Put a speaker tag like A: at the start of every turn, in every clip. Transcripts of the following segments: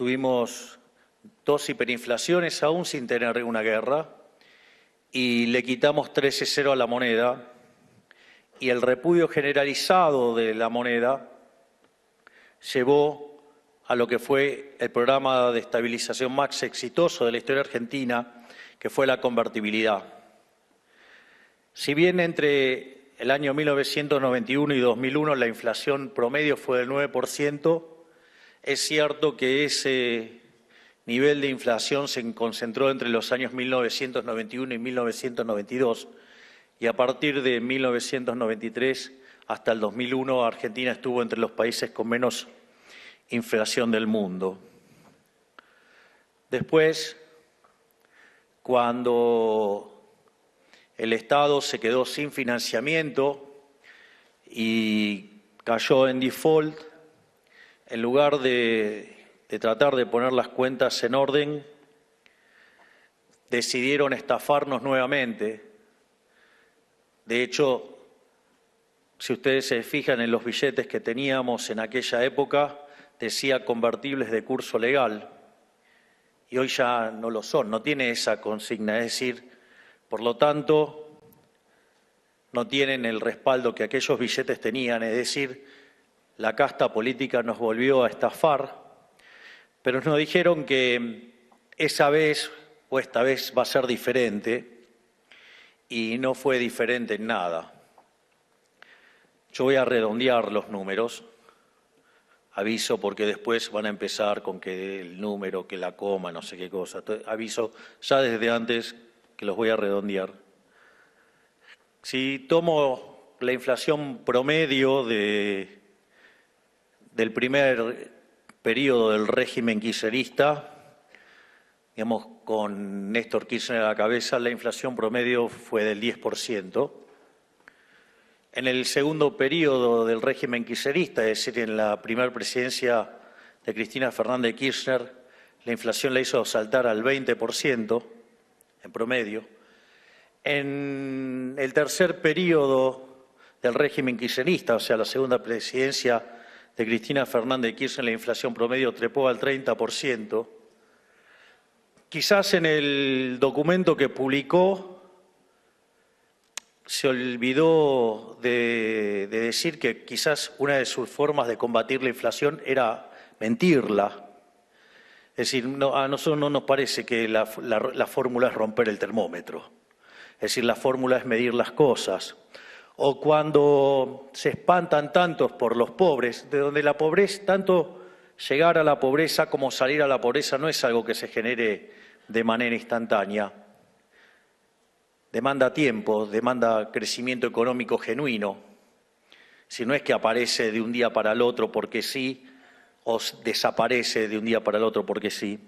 A: tuvimos 2 hiperinflaciones aún sin tener una guerra y le quitamos 13,0 a la moneda y el repudio generalizado de la moneda llevó a lo que fue el programa de estabilización más exitoso de la historia argentina, que fue la convertibilidad. Si bien entre el año 1991 y 2001 la inflación promedio fue del 9%, es cierto que ese nivel de inflación se concentró entre los años 1991 y 1992, y a partir de 1993 hasta el 2001 Argentina estuvo entre los países con menos inflación del mundo. Después, cuando el Estado se quedó sin financiamiento y cayó en default, en lugar de tratar de poner las cuentas en orden, decidieron estafarnos nuevamente. De hecho, si ustedes se fijan en los billetes que teníamos en aquella época, decía convertibles de curso legal, y hoy ya no lo son, no tiene esa consigna, es decir, por lo tanto, no tienen el respaldo que aquellos billetes tenían, es decir, la casta política nos volvió a estafar, pero nos dijeron que esa vez o esta vez va a ser diferente, y no fue diferente en nada. Yo voy a redondear los números, aviso porque después van a empezar con que el número, que la coma, no sé qué cosa. Entonces, aviso ya desde antes que los voy a redondear. Si tomo la inflación promedio del primer periodo del régimen kirchnerista, digamos, con Néstor Kirchner a la cabeza, la inflación promedio fue del 10%. En el segundo periodo del régimen kirchnerista, es decir, en la primera presidencia de Cristina Fernández de Kirchner, la inflación la hizo saltar al 20% en promedio. En el tercer periodo del régimen kirchnerista, o sea, la segunda presidencia de Cristina Fernández de Kirchner, la inflación promedio trepó al 30%. Quizás en el documento que publicó se olvidó de decir que quizás una de sus formas de combatir la inflación era mentirla. Es decir, a nosotros no nos parece que la fórmula es romper el termómetro. Es decir, la fórmula es medir las cosas. O cuando se espantan tantos por los pobres, de donde la pobreza, tanto llegar a la pobreza como salir a la pobreza no es algo que se genere de manera instantánea. Demanda tiempo, demanda crecimiento económico genuino. Si no es que aparece de un día para el otro porque sí, o desaparece de un día para el otro porque sí.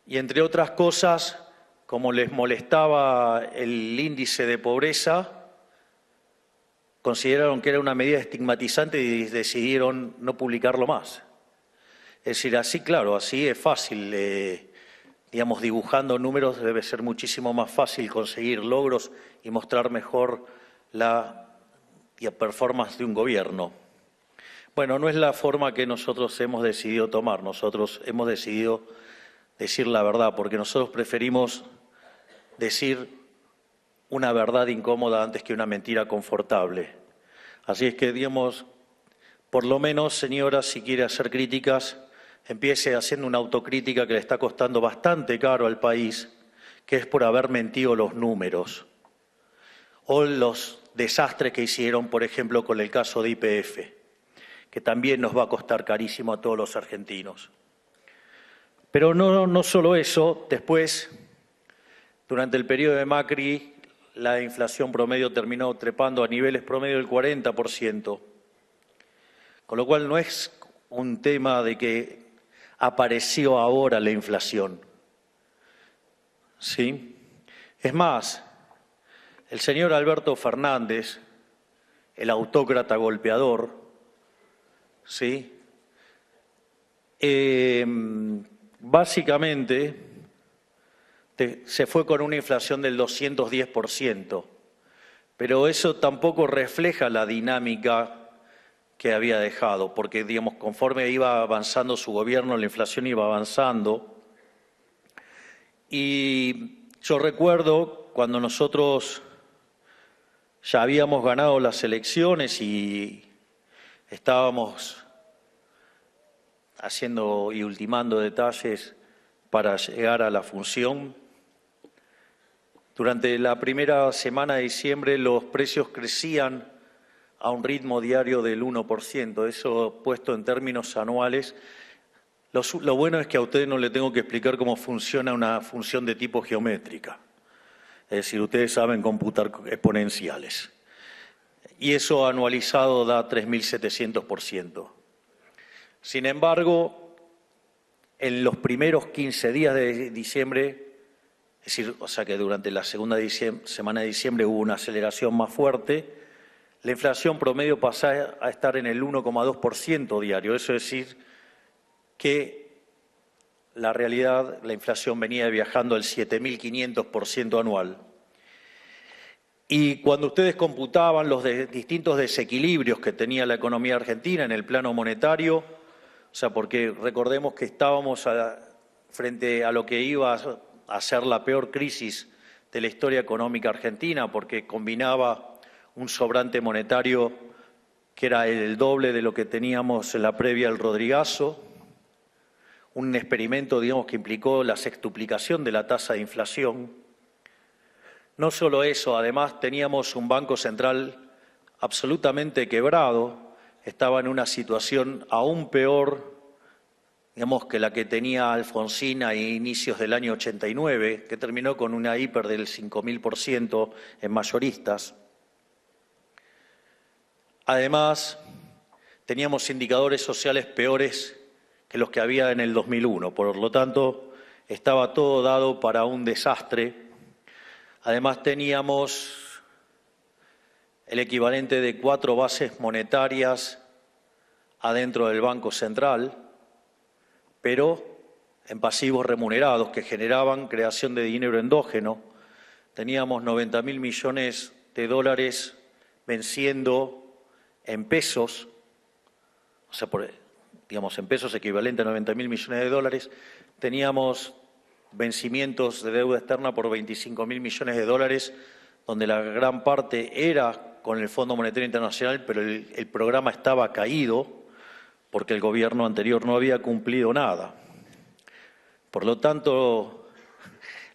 A: Y entre otras cosas, como les molestaba el índice de pobreza, consideraron que era una medida estigmatizante y decidieron no publicarlo más. Es decir, así, claro, así es fácil. Digamos, dibujando números debe ser muchísimo más fácil conseguir logros y mostrar mejor la performance de un gobierno. Bueno, no es la forma que nosotros hemos decidido tomar. Nosotros hemos decidido decir la verdad, porque nosotros preferimos decir una verdad incómoda antes que una mentira confortable. Así es que, digamos, por lo menos, señora, si quiere hacer críticas, empiece haciendo una autocrítica que le está costando bastante caro al país, que es por haber mentido los números o los desastres que hicieron, por ejemplo, con el caso de YPF, que también nos va a costar carísimo a todos los argentinos. Pero no solo eso, después, durante el periodo de Macri, la inflación promedio terminó trepando a niveles promedio del 40%, con lo cual no es un tema de que apareció ahora la inflación. ¿Sí? Es más, el señor Alberto Fernández, el autócrata golpeador, ¿sí? Básicamente se fue con una inflación del 210%, pero eso tampoco refleja la dinámica que había dejado, porque, digamos, conforme iba avanzando su gobierno, la inflación iba avanzando. Y yo recuerdo cuando nosotros ya habíamos ganado las elecciones y estábamos haciendo y ultimando detalles para llegar a la función. Durante la primera semana de diciembre los precios crecían a un ritmo diario del 1%, eso puesto en términos anuales. Lo bueno es que a ustedes no les tengo que explicar cómo funciona una función de tipo geométrica. Es decir, ustedes saben computar exponenciales. Y eso anualizado da 3.700%. Sin embargo, en los primeros 15 días de diciembre, es decir, o sea que durante la segunda semana de diciembre hubo una aceleración más fuerte, la inflación promedio pasó a estar en el 1,2% diario. Eso es decir, que la realidad, la inflación venía viajando al 7.500% anual. Y cuando ustedes computaban los distintos desequilibrios que tenía la economía argentina en el plano monetario, o sea, porque recordemos que estábamos frente a lo que iba a ser la peor crisis de la historia económica argentina, porque combinaba un sobrante monetario que era el doble de lo que teníamos en la previa al Rodrigazo, un experimento, digamos, que implicó la sextuplicación de la tasa de inflación. No solo eso, además teníamos un Banco Central absolutamente quebrado, estaba en una situación aún peor, digamos, que la que tenía Alfonsín a inicios del año 89, que terminó con una hiper del 5.000% en mayoristas. Además, teníamos indicadores sociales peores que los que había en el 2001. Por lo tanto, estaba todo dado para un desastre. Además, teníamos el equivalente de 4 bases monetarias adentro del Banco Central, pero en pasivos remunerados que generaban creación de dinero endógeno. Teníamos 90.000 millones de dólares venciendo en pesos, o sea, digamos, en pesos equivalente a 90.000 millones de dólares, teníamos vencimientos de deuda externa por 25.000 millones de dólares, donde la gran parte era con el Fondo Monetario Internacional, pero el programa estaba caído porque el gobierno anterior no había cumplido nada. Por lo tanto,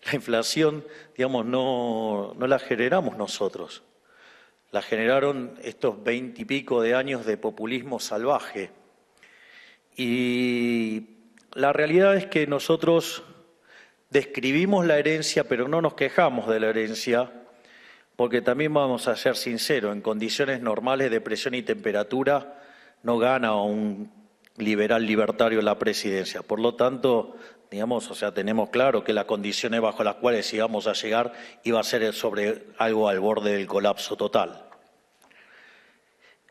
A: la inflación, digamos, no la generamos nosotros. La generaron estos 20 y pico de años de populismo salvaje. Y la realidad es que nosotros describimos la herencia, pero no nos quejamos de la herencia, porque también vamos a ser sinceros, en condiciones normales de presión y temperatura no gana un liberal libertario la presidencia. Por lo tanto, digamos, o sea, tenemos claro que las condiciones bajo las cuales íbamos a llegar iba a ser sobre algo al borde del colapso total.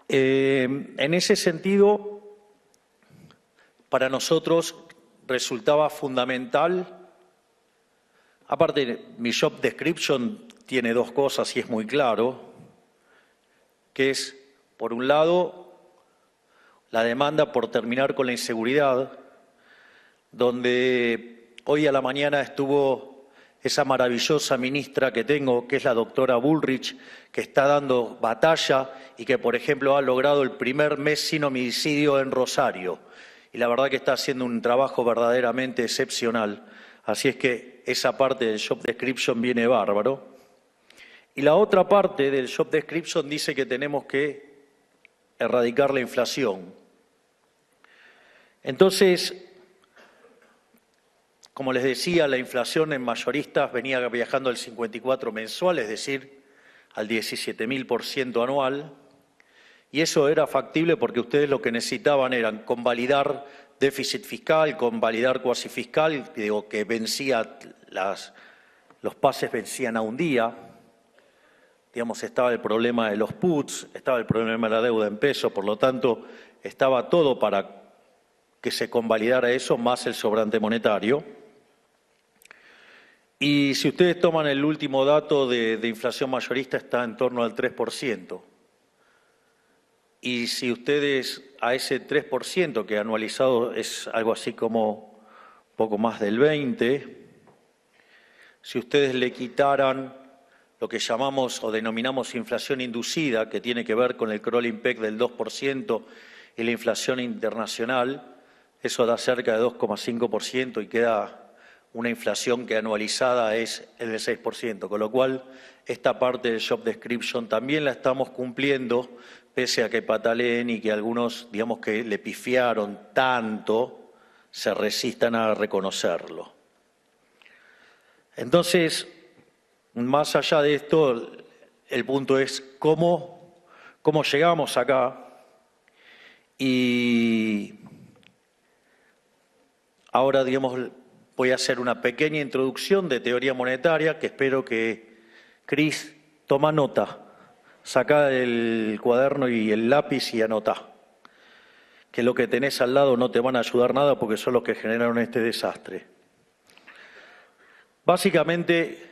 A: En ese sentido, para nosotros resultaba fundamental, aparte mi job description tiene 2 cosas y es muy claro, que es, por un lado, la demanda por terminar con la inseguridad, donde hoy a la mañana estuvo esa maravillosa ministra que tengo, que es la doctora Bullrich, que está dando batalla y que, por ejemplo, ha logrado el primer mes sin homicidio en Rosario. Y la verdad que está haciendo un trabajo verdaderamente excepcional. Así es que esa parte del job description viene bárbaro. Y la otra parte del job description dice que tenemos que erradicar la inflación. Entonces, como les decía, la inflación en mayoristas venía viajando al 54 mensual, es decir, al 17.000% anual, y eso era factible porque ustedes lo que necesitaban eran convalidar déficit fiscal, convalidar cuasi fiscal, digo que vencía, los pases vencían a un día, digamos, estaba el problema de los puts, estaba el problema de la deuda en pesos, por lo tanto, estaba todo para que se convalidara eso, más el sobrante monetario. Y si ustedes toman el último dato de inflación mayorista, está en torno al 3%. Y si ustedes a ese 3%, que anualizado es algo así como poco más del 20%, si ustedes le quitaran lo que llamamos o denominamos inflación inducida, que tiene que ver con el crawling peg del 2% y la inflación internacional, eso da cerca de 2,5% y queda una inflación que anualizada es el del 6%, con lo cual esta parte del job description también la estamos cumpliendo, pese a que pataleen y que algunos, digamos, que le pifiaron tanto, se resistan a reconocerlo. Entonces, más allá de esto, el punto es cómo llegamos acá. Y ahora, digamos, voy a hacer una pequeña introducción de teoría monetaria que espero que Cris toma nota. Saca el cuaderno y el lápiz y anota. Que lo que tenés al lado no te van a ayudar nada porque son los que generaron este desastre. Básicamente,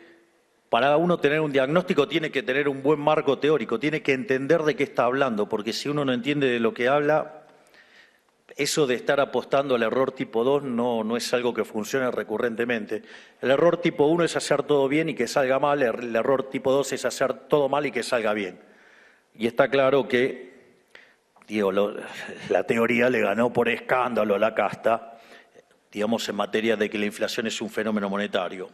A: para uno tener un diagnóstico tiene que tener un buen marco teórico, tiene que entender de qué está hablando, porque si uno no entiende de lo que habla, eso de estar apostando al error tipo 2 no es algo que funcione recurrentemente. El error tipo 1 es hacer todo bien y que salga mal, el error tipo 2 es hacer todo mal y que salga bien. Y está claro que, digo, la teoría le ganó por escándalo a la casta, digamos, en materia de que la inflación es un fenómeno monetario.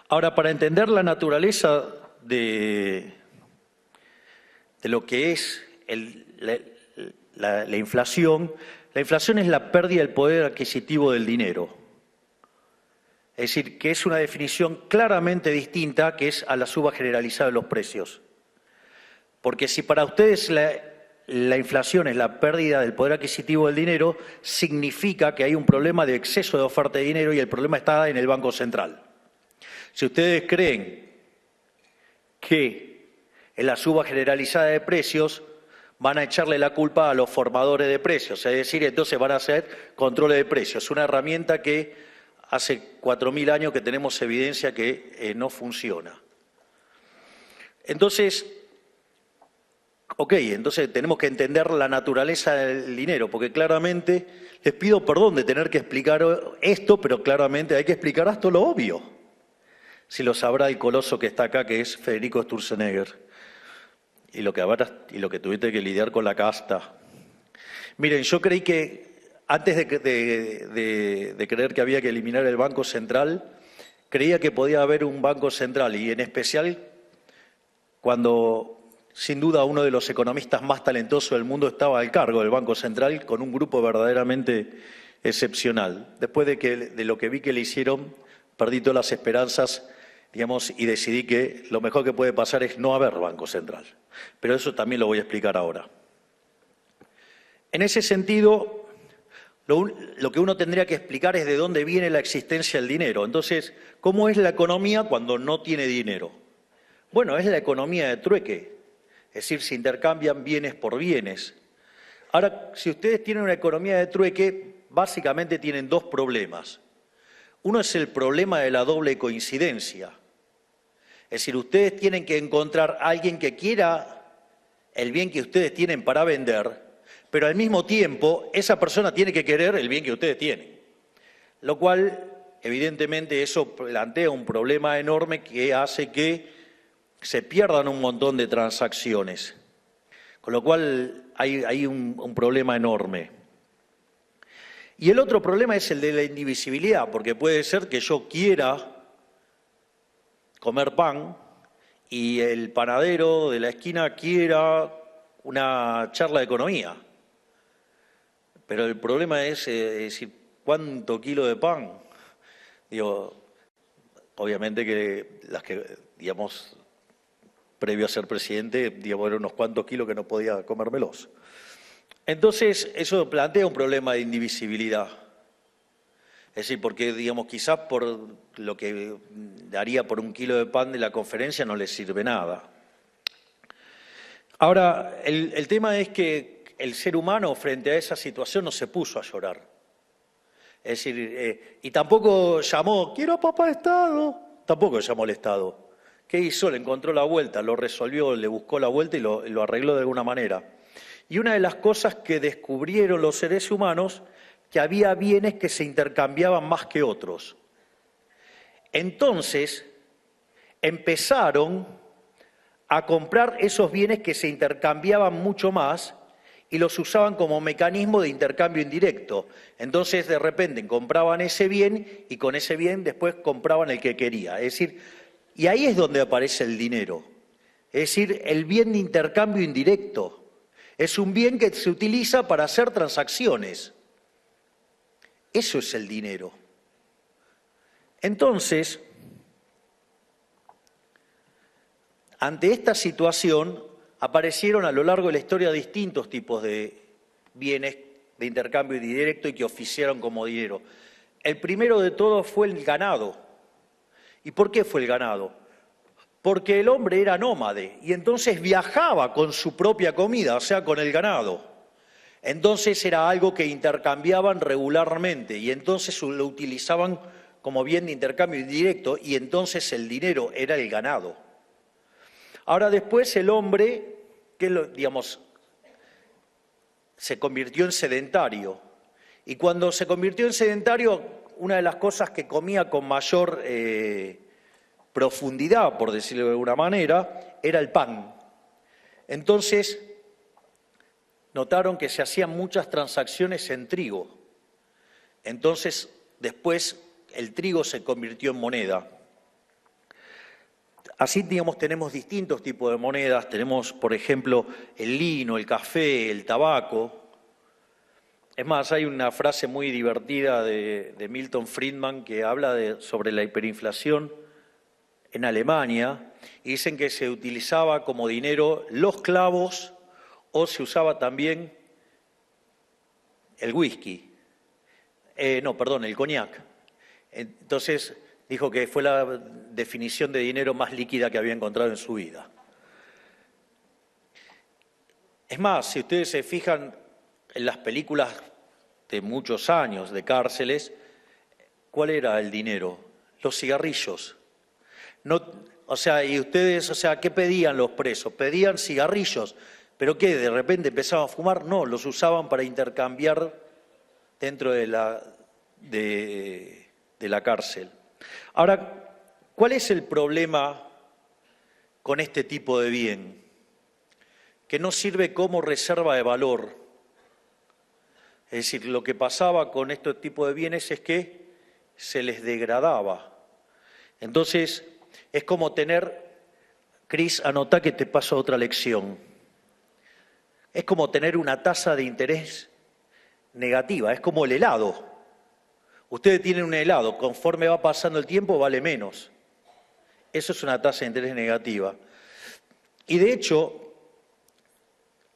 A: Ahora, para entender la naturaleza de lo que es la inflación es la pérdida del poder adquisitivo del dinero. Es decir, que es una definición claramente distinta que es a la suba generalizada de los precios. Porque si para ustedes la inflación es la pérdida del poder adquisitivo del dinero, significa que hay un problema de exceso de oferta de dinero y el problema está en el Banco Central. Si ustedes creen que en la suba generalizada de precios van a echarle la culpa a los formadores de precios, es decir, entonces van a hacer controles de precios. Es una herramienta que hace 4.000 años que tenemos evidencia que no funciona. Entonces, entonces tenemos que entender la naturaleza del dinero, porque claramente, les pido perdón de tener que explicar esto, pero claramente hay que explicar hasta lo obvio. Si lo sabrá el coloso que está acá, que es Federico Sturzenegger, y lo que tuviste que lidiar con la casta. Miren, yo creí que, antes de creer que había que eliminar el Banco Central, creía que podía haber un Banco Central, y en especial cuando, sin duda, uno de los economistas más talentosos del mundo estaba al cargo del Banco Central, con un grupo verdaderamente excepcional. Después de lo que vi que le hicieron, perdí todas las esperanzas, digamos, y decidí que lo mejor que puede pasar es no haber Banco Central. Pero eso también lo voy a explicar ahora. En ese sentido, lo que uno tendría que explicar es de dónde viene la existencia del dinero. Entonces, ¿cómo es la economía cuando no tiene dinero? Bueno, es la economía de trueque, es decir, se intercambian bienes por bienes. Ahora, si ustedes tienen una economía de trueque, básicamente tienen dos problemas. Uno es el problema de la doble coincidencia. Es decir, ustedes tienen que encontrar a alguien que quiera el bien que ustedes tienen para vender, pero al mismo tiempo esa persona tiene que querer el bien que ustedes tienen. Lo cual, evidentemente, eso plantea un problema enorme que hace que se pierdan un montón de transacciones. Con lo cual hay un problema enorme. Y el otro problema es el de la indivisibilidad, porque puede ser que yo quiera comer pan y el panadero de la esquina quiera una charla de economía. Pero el problema es decir, ¿cuánto kilo de pan? Digo, obviamente que las que, digamos, previo a ser presidente, digamos, eran unos cuantos kilos que no podía comérmelos. Entonces, eso plantea un problema de indivisibilidad. Es decir, porque, digamos, quizás por lo que daría por un kilo de pan de la conferencia no les sirve nada. Ahora, el tema es que el ser humano frente a esa situación no se puso a llorar. Es decir, y tampoco llamó, quiero a papá Estado, tampoco llamó al Estado. ¿Qué hizo? Le encontró la vuelta, lo resolvió, le buscó la vuelta y lo arregló de alguna manera. Y una de las cosas que descubrieron los seres humanos, que había bienes que se intercambiaban más que otros. Entonces, empezaron a comprar esos bienes que se intercambiaban mucho más y los usaban como mecanismo de intercambio indirecto. Entonces, de repente, compraban ese bien y con ese bien después compraban el que quería. Es decir, y ahí es donde aparece el dinero. Es decir, el bien de intercambio indirecto. Es un bien que se utiliza para hacer transacciones. Eso es el dinero. Entonces, ante esta situación, aparecieron a lo largo de la historia distintos tipos de bienes de intercambio indirecto y que oficiaron como dinero. El primero de todos fue el ganado. ¿Y por qué fue el ganado? Porque el hombre era nómade y entonces viajaba con su propia comida, o sea, con el ganado. Entonces era algo que intercambiaban regularmente y entonces lo utilizaban como bien de intercambio indirecto y entonces el dinero era el ganado. Ahora después el hombre, se convirtió en sedentario. Y cuando se convirtió en sedentario, una de las cosas que comía con mayor profundidad, por decirlo de alguna manera, era el pan. Entonces, notaron que se hacían muchas transacciones en trigo. Entonces, después, el trigo se convirtió en moneda. Así, tenemos distintos tipos de monedas. Tenemos, por ejemplo, el lino, el café, el tabaco. Es más, hay una frase muy divertida de Milton Friedman que habla sobre la hiperinflación en Alemania y dicen que se utilizaba como dinero los clavos o se usaba también el whisky. El coñac. Entonces dijo que fue la definición de dinero más líquida que había encontrado en su vida. Es más, si ustedes se fijan en las películas de muchos años de cárceles, ¿cuál era el dinero? Los cigarrillos. ¿Qué pedían los presos? Pedían cigarrillos. ¿Pero qué? ¿De repente empezaban a fumar? No, los usaban para intercambiar dentro de la cárcel. Ahora, ¿cuál es el problema con este tipo de bien? Que no sirve como reserva de valor. Es decir, lo que pasaba con este tipo de bienes es que se les degradaba. Entonces, es como Cris, anotá que te paso otra lección. Es como tener una tasa de interés negativa, es como el helado. Ustedes tienen un helado, conforme va pasando el tiempo vale menos. Eso es una tasa de interés negativa. Y de hecho,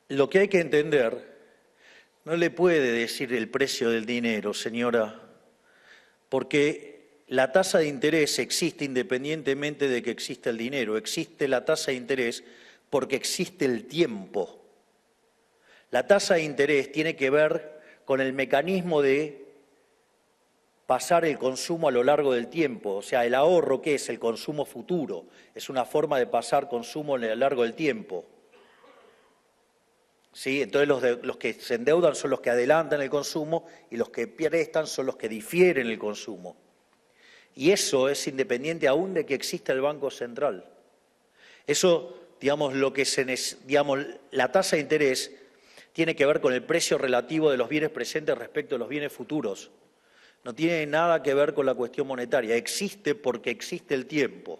A: lo que hay que entender, no le puede decir el precio del dinero, señora, porque la tasa de interés existe independientemente de que exista el dinero. Existe la tasa de interés porque existe el tiempo. La tasa de interés tiene que ver con el mecanismo de pasar el consumo a lo largo del tiempo. O sea, el ahorro, ¿qué es? El consumo futuro. Es una forma de pasar consumo a lo largo del tiempo. ¿Sí? Entonces los que se endeudan son los que adelantan el consumo y los que prestan son los que difieren el consumo. Y eso es independiente aún de que exista el Banco Central. Eso, la tasa de interés tiene que ver con el precio relativo de los bienes presentes respecto a los bienes futuros. No tiene nada que ver con la cuestión monetaria. Existe porque existe el tiempo.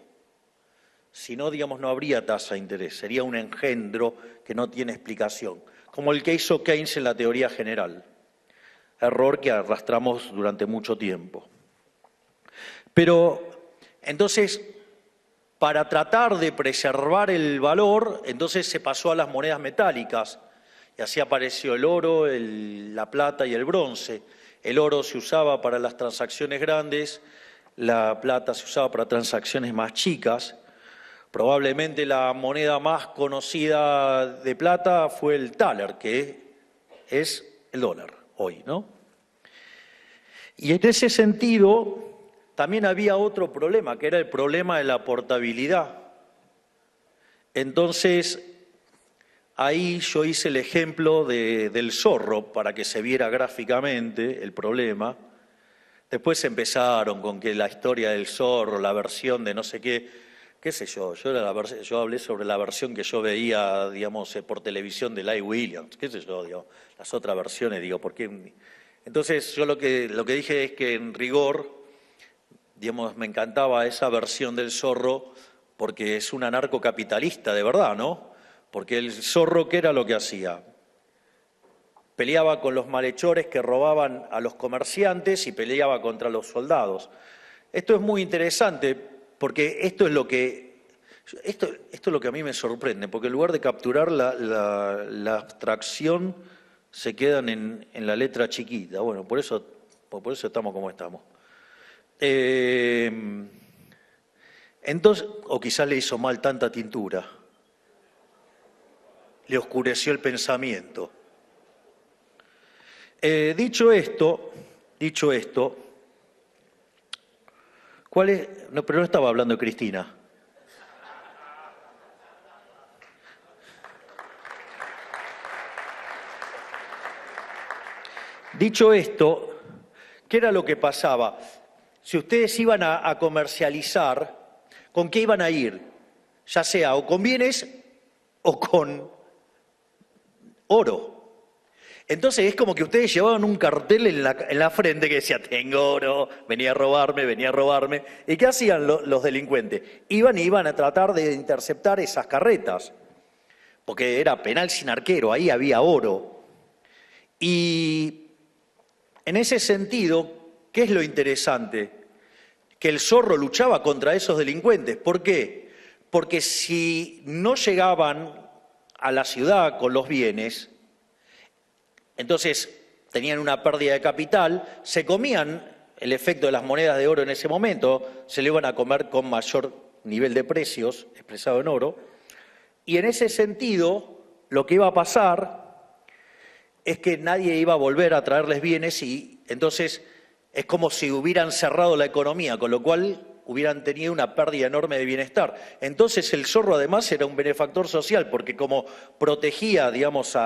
A: Si no, no habría tasa de interés. Sería un engendro que no tiene explicación. Como el que hizo Keynes en la teoría general. Error que arrastramos durante mucho tiempo. Pero, entonces, para tratar de preservar el valor, entonces se pasó a las monedas metálicas. Y así apareció el oro, la plata y el bronce. El oro se usaba para las transacciones grandes, la plata se usaba para transacciones más chicas. Probablemente la moneda más conocida de plata fue el thaler, que es el dólar hoy, ¿no? Y en ese sentido también había otro problema, que era el problema de la portabilidad. Entonces, ahí yo hice el ejemplo del zorro para que se viera gráficamente el problema. Después empezaron con que la historia del zorro, la versión de no sé qué sé yo. Yo hablé sobre la versión que yo veía, digamos, por televisión de Lai Williams, qué sé yo, digo, las otras versiones, digo, ¿por qué? Entonces yo lo que dije es que en rigor, digamos, me encantaba esa versión del zorro porque es un anarcocapitalista de verdad, ¿no? Porque el zorro, ¿qué era lo que hacía? Peleaba con los malhechores que robaban a los comerciantes y peleaba contra los soldados. Esto es muy interesante porque esto es lo que a mí me sorprende, porque en lugar de capturar la abstracción se quedan en la letra chiquita. Bueno, por eso estamos como estamos. Entonces, o quizás le hizo mal tanta tintura, le oscureció el pensamiento. Dicho esto, ¿cuál es? No, pero no estaba hablando de Cristina. Dicho esto, ¿qué era lo que pasaba? Si ustedes iban a comercializar, ¿con qué iban a ir? Ya sea o con bienes o con oro. Entonces es como que ustedes llevaban un cartel en la frente que decía, tengo oro, venía a robarme. ¿Y qué hacían los delincuentes? Iban a tratar de interceptar esas carretas, porque era penal sin arquero, ahí había oro. Y en ese sentido, ¿qué es lo interesante? Que el zorro luchaba contra esos delincuentes. ¿Por qué? Porque si no llegaban a la ciudad con los bienes, entonces tenían una pérdida de capital, se comían el efecto de las monedas de oro en ese momento, se lo iban a comer con mayor nivel de precios, expresado en oro, y en ese sentido lo que iba a pasar es que nadie iba a volver a traerles bienes y entonces es como si hubieran cerrado la economía, con lo cual hubieran tenido una pérdida enorme de bienestar. Entonces el zorro además era un benefactor social porque como protegía, digamos,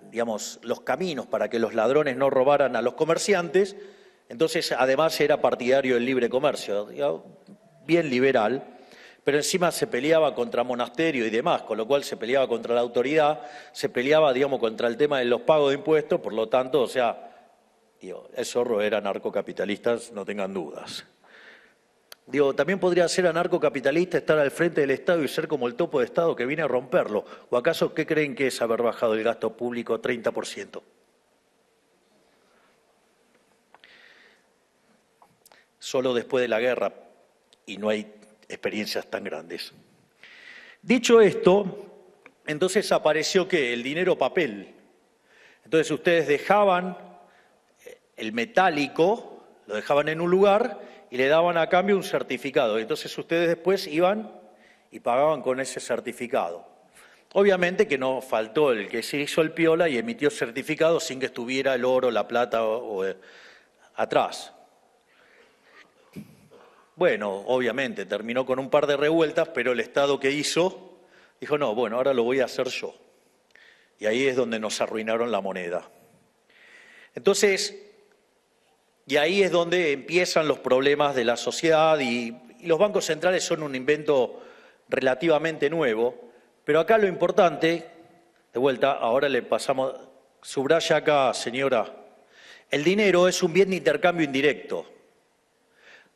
A: digamos, los caminos para que los ladrones no robaran a los comerciantes, entonces además era partidario del libre comercio, digamos, bien liberal, pero encima se peleaba contra monasterio y demás, con lo cual se peleaba contra la autoridad, se peleaba, digamos, contra el tema de los pagos de impuestos, por lo tanto, o sea, digo, el zorro era anarcocapitalista, no tengan dudas. Digo, también podría ser anarcocapitalista estar al frente del Estado y ser como el topo de Estado que viene a romperlo. ¿O acaso qué creen que es haber bajado el gasto público 30%? Solo después de la guerra, y no hay experiencias tan grandes. Dicho esto, entonces apareció ¿qué? El dinero papel. Entonces ustedes dejaban el metálico, lo dejaban en un lugar y le daban a cambio un certificado. Entonces ustedes después iban y pagaban con ese certificado. Obviamente que no faltó el que se hizo el piola y emitió certificado sin que estuviera el oro, la plata atrás. Bueno, obviamente terminó con un par de revueltas, pero el Estado que hizo dijo, no, bueno, ahora lo voy a hacer yo. Y ahí es donde nos arruinaron la moneda. Entonces, y ahí es donde empiezan los problemas de la sociedad y los bancos centrales son un invento relativamente nuevo, pero acá lo importante, de vuelta, ahora le pasamos, subraya acá, señora, el dinero es un bien de intercambio indirecto.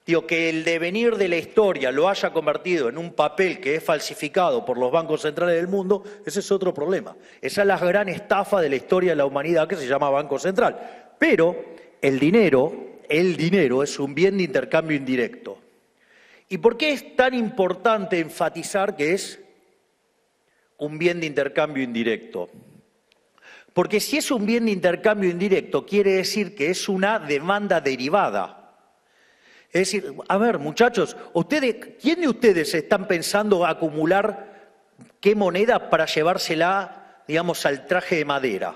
A: Digo, que el devenir de la historia lo haya convertido en un papel que es falsificado por los bancos centrales del mundo, ese es otro problema. Esa es la gran estafa de la historia de la humanidad que se llama Banco Central. Pero el dinero es un bien de intercambio indirecto. ¿Y por qué es tan importante enfatizar que es un bien de intercambio indirecto? Porque si es un bien de intercambio indirecto, quiere decir que es una demanda derivada. Es decir, a ver, muchachos, ¿quién de ustedes están pensando acumular qué moneda para llevársela, digamos, al traje de madera?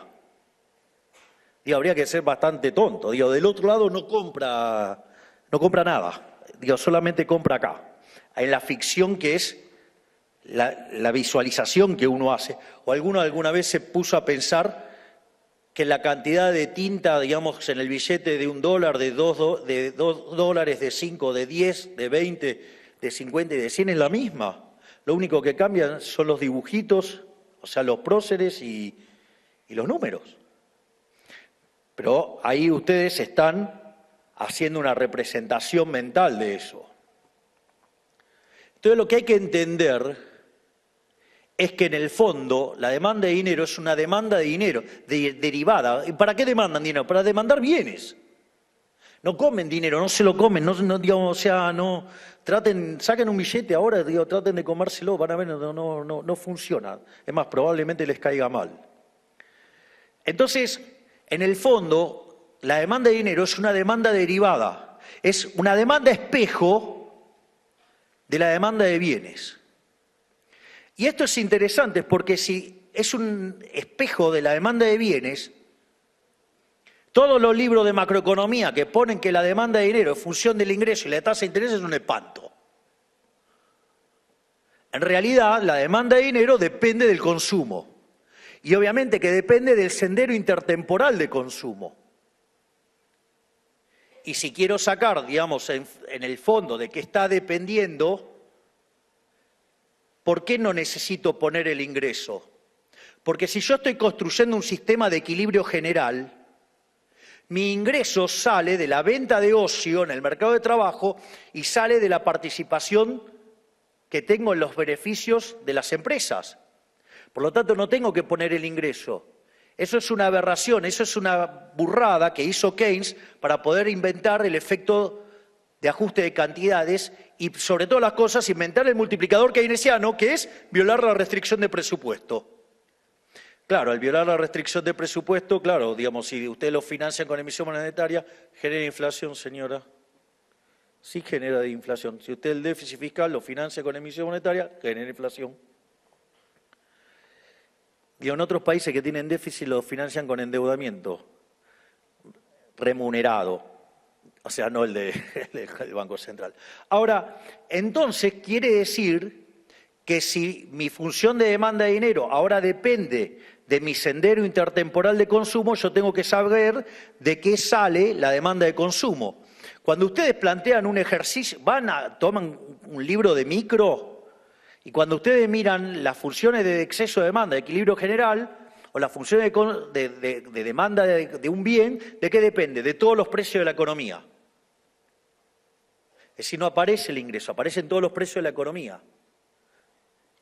A: Digo, habría que ser bastante tonto. Digo, del otro lado no compra nada. Digo, solamente compra acá. En la ficción que es la visualización que uno hace. O alguno alguna vez se puso a pensar que la cantidad de tinta, digamos, en el billete de $1, de $2, de 5, de 10, de 20, de 50 y de 100 es la misma. Lo único que cambian son los dibujitos, o sea, los próceres y los números. Pero ahí ustedes están haciendo una representación mental de eso. Entonces lo que hay que entender es que en el fondo la demanda de dinero es una demanda de dinero derivada. ¿Para qué demandan dinero? Para demandar bienes. No comen dinero, no se lo comen, no digamos, o sea, no saquen un billete ahora, digo, traten de comérselo, van a ver, no funciona. Es más, probablemente les caiga mal. Entonces, en el fondo, la demanda de dinero es una demanda derivada, es una demanda espejo de la demanda de bienes. Y esto es interesante porque si es un espejo de la demanda de bienes, todos los libros de macroeconomía que ponen que la demanda de dinero es función del ingreso y la tasa de interés es un espanto. En realidad, la demanda de dinero depende del consumo. Y obviamente que depende del sendero intertemporal de consumo. Y si quiero sacar, digamos, en el fondo de qué está dependiendo, ¿por qué no necesito poner el ingreso? Porque si yo estoy construyendo un sistema de equilibrio general, mi ingreso sale de la venta de ocio en el mercado de trabajo y sale de la participación que tengo en los beneficios de las empresas. Por lo tanto, no tengo que poner el ingreso. Eso es una aberración, eso es una burrada que hizo Keynes para poder inventar el efecto de ajuste de cantidades y, sobre todas las cosas, inventar el multiplicador keynesiano, que es violar la restricción de presupuesto. Claro, al violar la restricción de presupuesto, claro, digamos, si ustedes lo financian con emisión monetaria, genera inflación, señora. Sí genera inflación. Si usted el déficit fiscal lo financia con emisión monetaria, genera inflación. Y en otros países que tienen déficit lo financian con endeudamiento remunerado. O sea, no el del Banco Central. Ahora, entonces quiere decir que si mi función de demanda de dinero ahora depende de mi sendero intertemporal de consumo, yo tengo que saber de qué sale la demanda de consumo. Cuando ustedes plantean un ejercicio, toman un libro de micro y cuando ustedes miran las funciones de exceso de demanda, de equilibrio general, o las funciones de demanda de un bien, ¿de qué depende? De todos los precios de la economía. Es decir, no aparece el ingreso, aparecen todos los precios de la economía.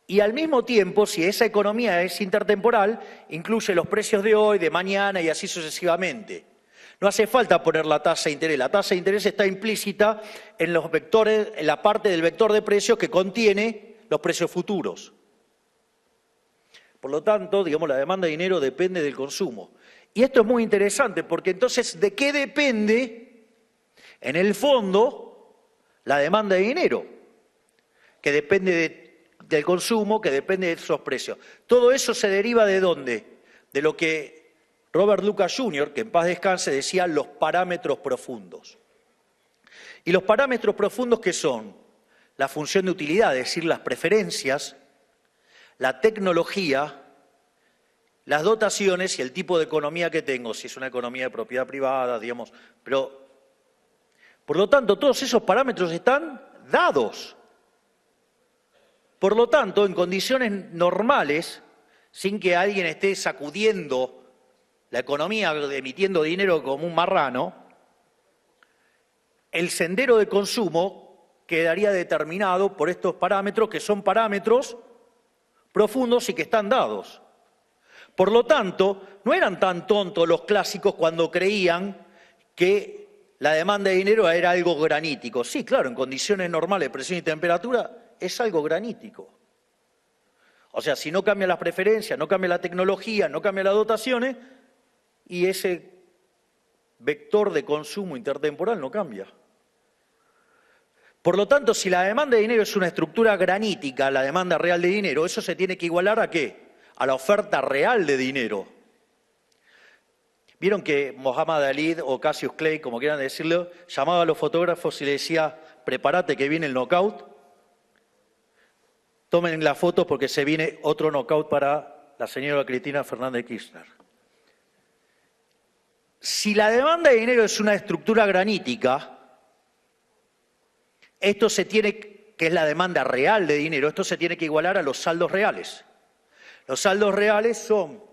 A: Y al mismo tiempo, si esa economía es intertemporal, incluye los precios de hoy, de mañana y así sucesivamente. No hace falta poner la tasa de interés. La tasa de interés está implícita en los vectores, en la parte del vector de precios que contiene los precios futuros. Por lo tanto, digamos, la demanda de dinero depende del consumo. Y esto es muy interesante porque entonces, ¿de qué depende, en el fondo, la demanda de dinero? Que depende del consumo, que depende de esos precios. Todo eso se deriva ¿de dónde? De lo que Robert Lucas Jr., que en paz descanse, decía los parámetros profundos. ¿Y los parámetros profundos qué son? La función de utilidad, es decir, las preferencias, la tecnología, las dotaciones y el tipo de economía que tengo, si es una economía de propiedad privada, digamos. Pero, por lo tanto, todos esos parámetros están dados. Por lo tanto, en condiciones normales, sin que alguien esté sacudiendo la economía, emitiendo dinero como un marrano, el sendero de consumo quedaría determinado por estos parámetros, que son parámetros profundos y que están dados. Por lo tanto, no eran tan tontos los clásicos cuando creían que la demanda de dinero era algo granítico. Sí, claro, en condiciones normales de presión y temperatura es algo granítico. O sea, si no cambian las preferencias, no cambia la tecnología, no cambian las dotaciones, y ese vector de consumo intertemporal no cambia. Por lo tanto, si la demanda de dinero es una estructura granítica, la demanda real de dinero, eso se tiene que igualar ¿a qué? A la oferta real de dinero. Vieron que Muhammad Ali o Cassius Clay, como quieran decirlo, llamaba a los fotógrafos y le decía, prepárate que viene el knockout. Tomen la foto porque se viene otro knockout para la señora Cristina Fernández de Kirchner. Si la demanda de dinero es una estructura granítica, esto se tiene, que es la demanda real de dinero, esto se tiene que igualar a los saldos reales. Los saldos reales son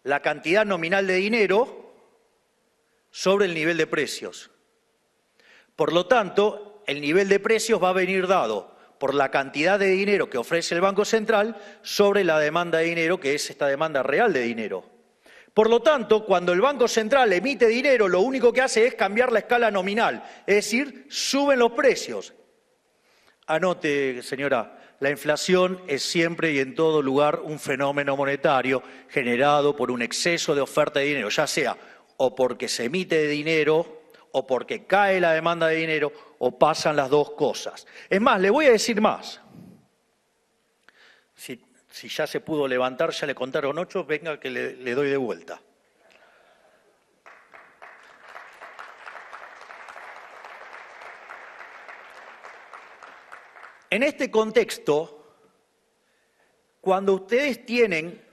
A: la cantidad nominal de dinero sobre el nivel de precios. Por lo tanto, el nivel de precios va a venir dado por la cantidad de dinero que ofrece el Banco Central sobre la demanda de dinero, que es esta demanda real de dinero. Por lo tanto, cuando el Banco Central emite dinero, lo único que hace es cambiar la escala nominal, es decir, suben los precios. Anote, señora, la inflación es siempre y en todo lugar un fenómeno monetario generado por un exceso de oferta de dinero, ya sea o porque se emite dinero, o porque cae la demanda de dinero, o pasan las dos cosas. Es más, le voy a decir más. Si ya se pudo levantar, ya le contaron 8, venga que le doy de vuelta. En este contexto, cuando ustedes tienen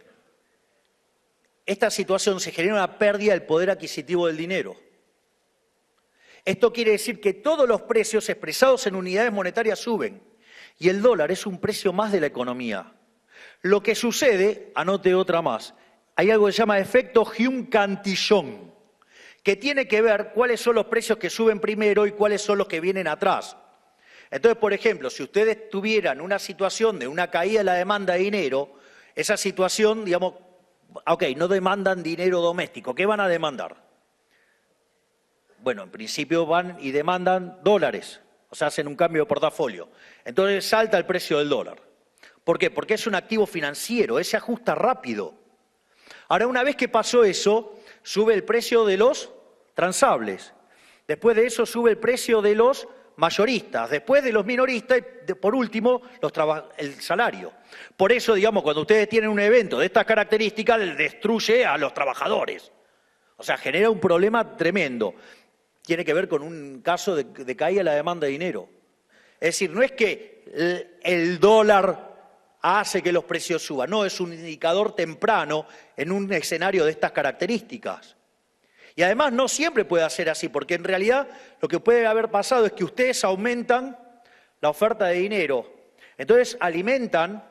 A: esta situación, se genera una pérdida del poder adquisitivo del dinero. Esto quiere decir que todos los precios expresados en unidades monetarias suben y el dólar es un precio más de la economía. Lo que sucede, anote otra más, hay algo que se llama efecto Hume-Cantillon, que tiene que ver cuáles son los precios que suben primero y cuáles son los que vienen atrás. Entonces, por ejemplo, si ustedes tuvieran una situación de una caída de la demanda de dinero, esa situación, digamos, ok, no demandan dinero doméstico, ¿qué van a demandar? Bueno, en principio van y demandan dólares, o sea, hacen un cambio de portafolio. Entonces salta el precio del dólar. ¿Por qué? Porque es un activo financiero, ese ajusta rápido. Ahora, una vez que pasó eso, sube el precio de los transables. Después de eso sube el precio de los mayoristas, después de los minoristas y por último el salario. Por eso, digamos, cuando ustedes tienen un evento de estas características, les destruye a los trabajadores. O sea, genera un problema tremendo. Tiene que ver con un caso de caída de la demanda de dinero. Es decir, no es que el dólar hace que los precios suban, no, es un indicador temprano en un escenario de estas características. Y además no siempre puede ser así, porque en realidad lo que puede haber pasado es que ustedes aumentan la oferta de dinero, entonces alimentan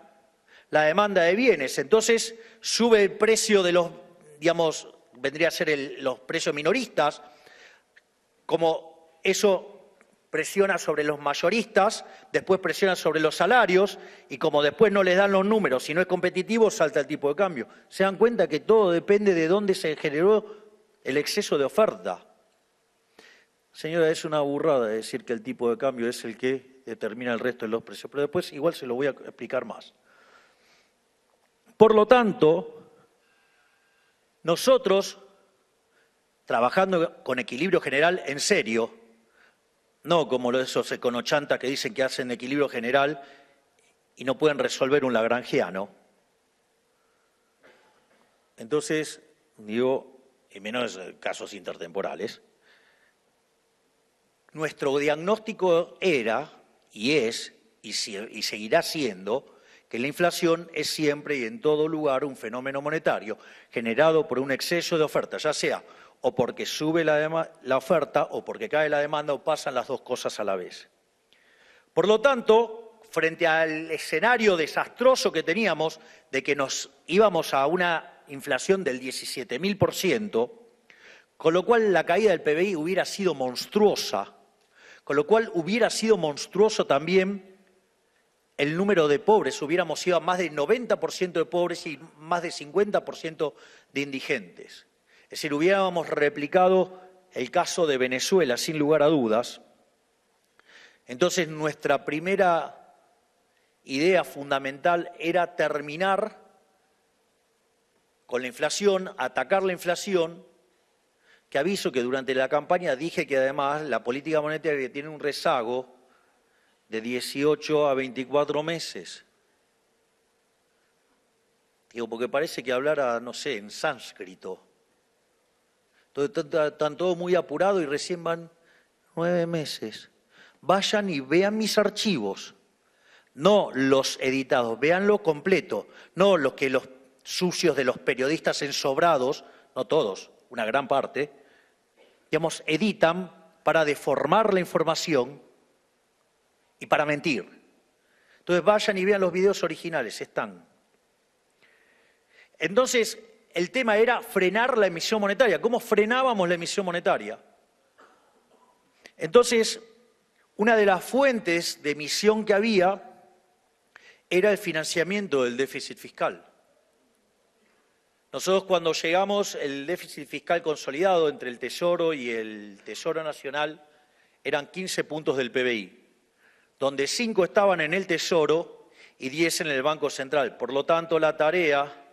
A: la demanda de bienes, entonces sube el precio de los, digamos, vendría a ser los precios minoristas, como eso presiona sobre los mayoristas, después presiona sobre los salarios y como después no les dan los números, si no es competitivo, salta el tipo de cambio. Se dan cuenta que todo depende de dónde se generó el exceso de oferta. Señora, es una burrada decir que el tipo de cambio es el que determina el resto de los precios, pero después igual se lo voy a explicar más. Por lo tanto, nosotros, trabajando con equilibrio general en serio, no como esos econochantas que dicen que hacen equilibrio general y no pueden resolver un lagrangiano. Entonces, digo, y menos casos intertemporales, nuestro diagnóstico era, y es, y seguirá siendo, que la inflación es siempre y en todo lugar un fenómeno monetario generado por un exceso de oferta, ya sea o porque sube la oferta o porque cae la demanda o pasan las dos cosas a la vez. Por lo tanto, frente al escenario desastroso que teníamos de que nos íbamos a una inflación del 17.000%, con lo cual la caída del PBI hubiera sido monstruosa, con lo cual hubiera sido monstruoso también el número de pobres, hubiéramos ido a más del 90% de pobres y más del 50% de indigentes. Es decir, hubiéramos replicado el caso de Venezuela, sin lugar a dudas. Entonces, nuestra primera idea fundamental era terminar con la inflación, atacar la inflación, que aviso que durante la campaña dije que además la política monetaria tiene un rezago de 18 a 24 meses. Digo, porque parece que hablara, no sé, en sánscrito. Están todos muy apurados y recién van 9 meses. Vayan y vean mis archivos. no los editados, véanlo completo, no los que los sucios de los periodistas ensobrados, no todos, una gran parte, digamos, editan para deformar la información y para mentir. Entonces vayan y vean los videos originales, están. Entonces, el tema era frenar la emisión monetaria. ¿Cómo frenábamos la emisión monetaria? Entonces, una de las fuentes de emisión que había era el financiamiento del déficit fiscal. Nosotros cuando llegamos, el déficit fiscal consolidado entre el Tesoro y el Tesoro Nacional eran 15 puntos del PBI, donde 5 estaban en el Tesoro y 10 en el Banco Central. Por lo tanto, la tarea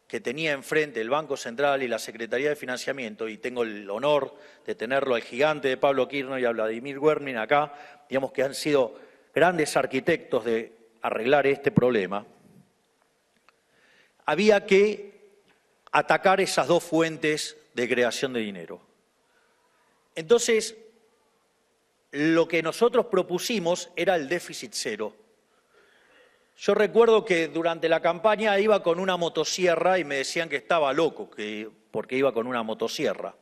A: que tenía enfrente el Banco Central y la Secretaría de Financiamiento, y tengo el honor de tenerlo al gigante de Pablo Kirchner y a Vladimir Wermin acá, digamos que han sido grandes arquitectos de arreglar este problema, había que atacar esas dos fuentes de creación de dinero. Entonces, lo que nosotros propusimos era el déficit cero. Yo recuerdo que durante la campaña iba con una motosierra y me decían que estaba loco porque iba con una motosierra.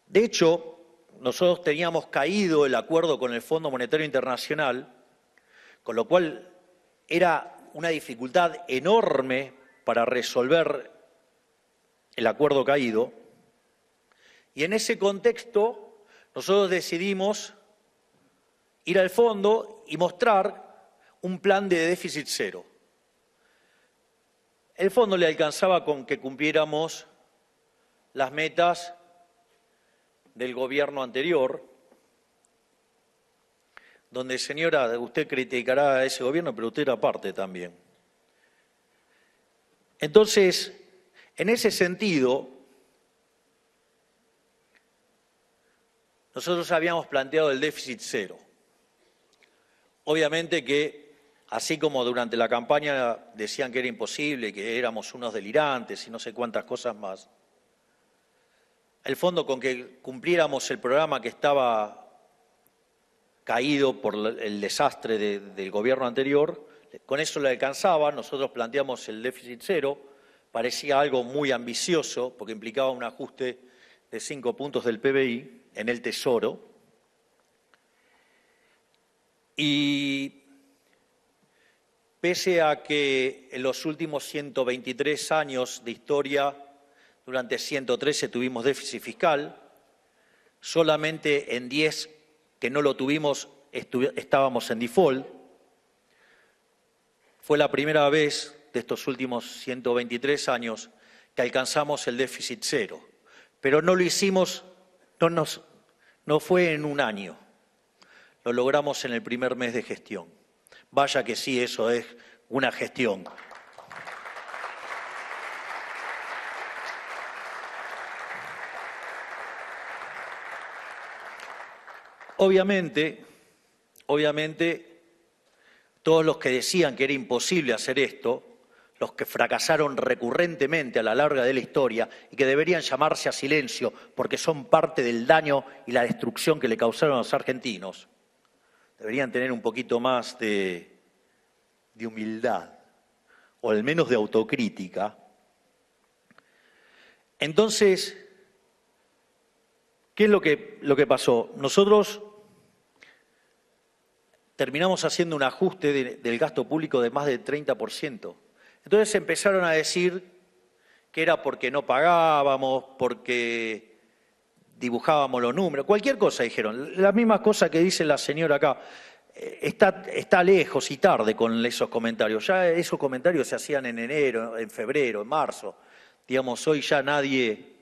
A: De hecho, nosotros teníamos caído el acuerdo con el Fondo Monetario Internacional, con lo cual era una dificultad enorme para resolver el acuerdo caído. Y en ese contexto, nosotros decidimos ir al fondo y mostrar un plan de déficit cero. El fondo le alcanzaba con que cumpliéramos las metas del gobierno anterior, donde, señora, usted criticará a ese gobierno, pero usted era parte también. Entonces, en ese sentido, nosotros habíamos planteado el déficit cero. Obviamente que, así como durante la campaña decían que era imposible, que éramos unos delirantes y no sé cuántas cosas más, el fondo con que cumpliéramos el programa que estaba caído por el desastre del gobierno anterior, con eso le alcanzaba. Nosotros planteamos el déficit cero, parecía algo muy ambicioso porque implicaba un ajuste de 5 puntos del PBI en el Tesoro. Y pese a que en los últimos 123 años de historia, durante 113 tuvimos déficit fiscal, solamente en 10 que no lo tuvimos estábamos en default. Fue la primera vez de estos últimos 123 años que alcanzamos el déficit cero, pero no lo hicimos, no fue en un año, lo logramos en el primer mes de gestión. Vaya que sí, eso es una gestión. Obviamente, todos los que decían que era imposible hacer esto, los que fracasaron recurrentemente a la larga de la historia y que deberían llamarse a silencio porque son parte del daño y la destrucción que le causaron a los argentinos, deberían tener un poquito más de humildad, o al menos de autocrítica. Entonces, ¿qué es lo que pasó? Nosotros terminamos haciendo un ajuste del gasto público de más del 30%. Entonces empezaron a decir que era porque no pagábamos, porque dibujábamos los números, cualquier cosa dijeron. La misma cosa que dice la señora acá. Está lejos y tarde con esos comentarios. Ya esos comentarios se hacían en enero, en febrero, en marzo. Digamos, hoy ya nadie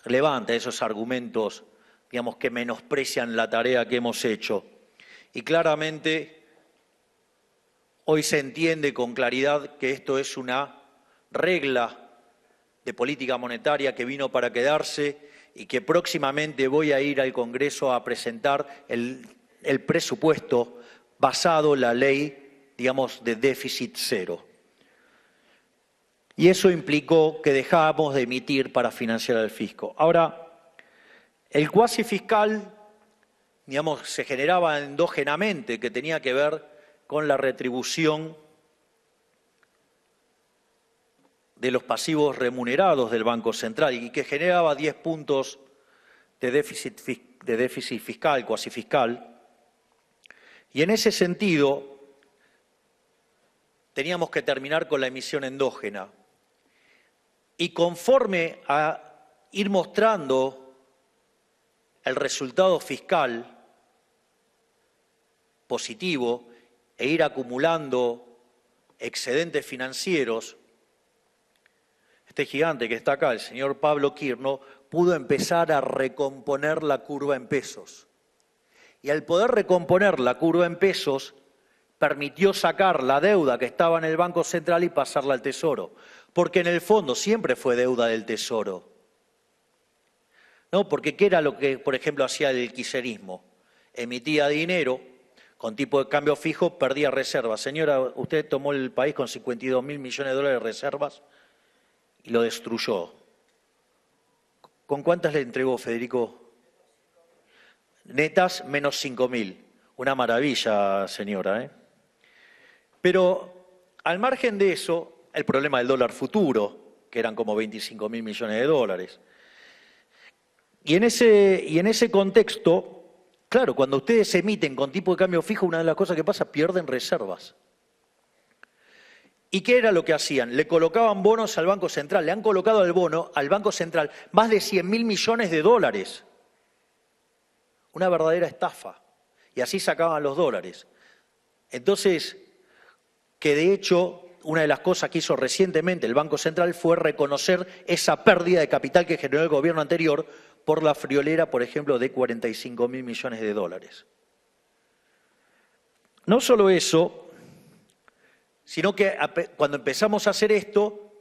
A: levanta esos argumentos, digamos, que menosprecian la tarea que hemos hecho. Y claramente hoy se entiende con claridad que esto es una regla de política monetaria que vino para quedarse y que próximamente voy a ir al Congreso a presentar el presupuesto basado en la ley, digamos, de déficit cero. Y eso implicó que dejábamos de emitir para financiar al fisco. Ahora, el cuasi fiscal, digamos, se generaba endógenamente, que tenía que ver con la retribución de los pasivos remunerados del Banco Central y que generaba 10 puntos de déficit fiscal, cuasi fiscal. Y en ese sentido, teníamos que terminar con la emisión endógena. Y conforme a ir mostrando el resultado fiscal positivo e ir acumulando excedentes financieros, este gigante que está acá, el señor Pablo Kirno, pudo empezar a recomponer la curva en pesos. Y al poder recomponer la curva en pesos, permitió sacar la deuda que estaba en el Banco Central y pasarla al Tesoro. Porque en el fondo siempre fue deuda del Tesoro. ¿No? Porque ¿qué era lo que, por ejemplo, hacía el kirchnerismo? Emitía dinero con tipo de cambio fijo, perdía reservas. Señora, usted tomó el país con 52.000 millones de dólares de reservas y lo destruyó. ¿Con cuántas le entregó, Federico? Netas, menos 5.000. Una maravilla, señora, ¿eh? Pero al margen de eso, el problema del dólar futuro, que eran como 25.000 millones de dólares. Y en ese contexto, claro, cuando ustedes emiten con tipo de cambio fijo, una de las cosas que pasa, pierden reservas. ¿Y qué era lo que hacían? Le colocaban bonos al Banco Central, le han colocado al bono al Banco Central más de 100.000 millones de dólares. Una verdadera estafa. Y así sacaban los dólares. Entonces, que de hecho, una de las cosas que hizo recientemente el Banco Central fue reconocer esa pérdida de capital que generó el gobierno anterior por la friolera, por ejemplo, de 45.000 millones de dólares. No solo eso, sino que cuando empezamos a hacer esto,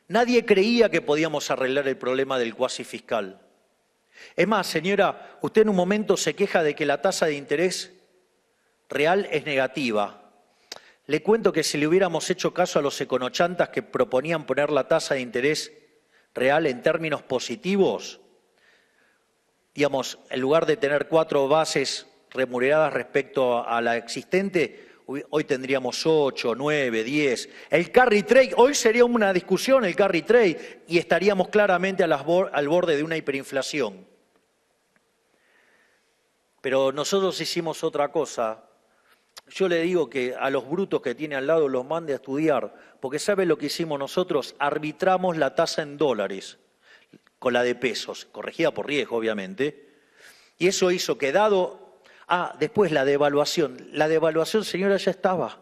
A: nadie creía que podíamos arreglar el problema del cuasi fiscal. Es más, señora, usted en un momento se queja de que la tasa de interés real es negativa. Le cuento que si le hubiéramos hecho caso a los econochantas que proponían poner la tasa de interés real en términos positivos, digamos, en lugar de tener 4 bases remuneradas respecto a la existente, hoy tendríamos 8, 9, 10. El carry trade, hoy sería una discusión el carry trade y estaríamos claramente al borde de una hiperinflación. Pero nosotros hicimos otra cosa. Yo le digo que a los brutos que tiene al lado los mande a estudiar, porque ¿sabe lo que hicimos nosotros? Arbitramos la tasa en dólares con la de pesos, corregida por riesgo, obviamente, y eso hizo que dado... después la devaluación, señora, ya estaba.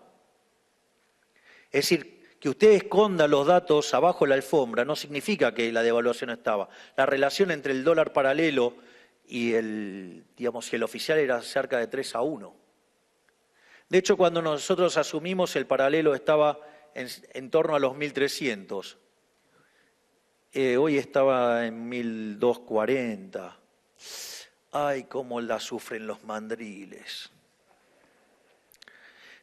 A: Es decir, que usted esconda los datos abajo de la alfombra no significa que la devaluación estaba. La relación entre el dólar paralelo y el oficial era cerca de 3-1. De hecho, cuando nosotros asumimos, el paralelo estaba en torno a los 1.300. Hoy estaba en 1.240. Ay, cómo la sufren los mandriles.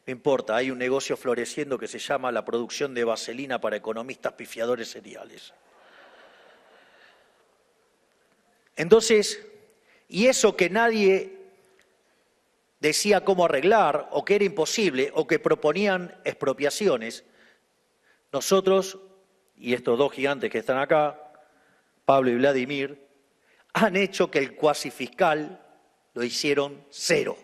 A: No importa, hay un negocio floreciendo que se llama la producción de vaselina para economistas pifiadores seriales. Entonces, y eso que nadie decía cómo arreglar, o que era imposible, o que proponían expropiaciones, nosotros, y estos dos gigantes que están acá, Pablo y Vladimir, han hecho que el cuasi fiscal lo hicieron 0.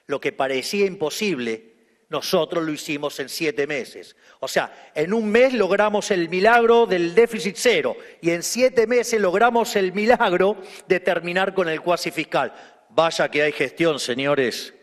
A: Lo que parecía imposible, nosotros lo hicimos en 7 meses. O sea, en un mes logramos el milagro del déficit 0 y en 7 meses logramos el milagro de terminar con el cuasi fiscal. Vaya que hay gestión, señores.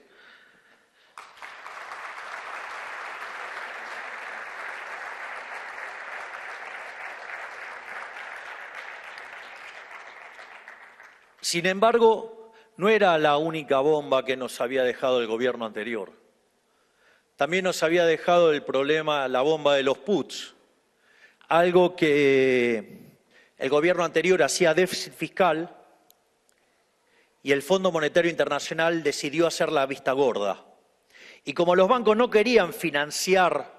A: Sin embargo, no era la única bomba que nos había dejado el gobierno anterior. También nos había dejado el problema, la bomba de los puts, algo que el gobierno anterior hacía déficit fiscal y el Fondo Monetario Internacional decidió hacer la vista gorda. Y como los bancos no querían financiar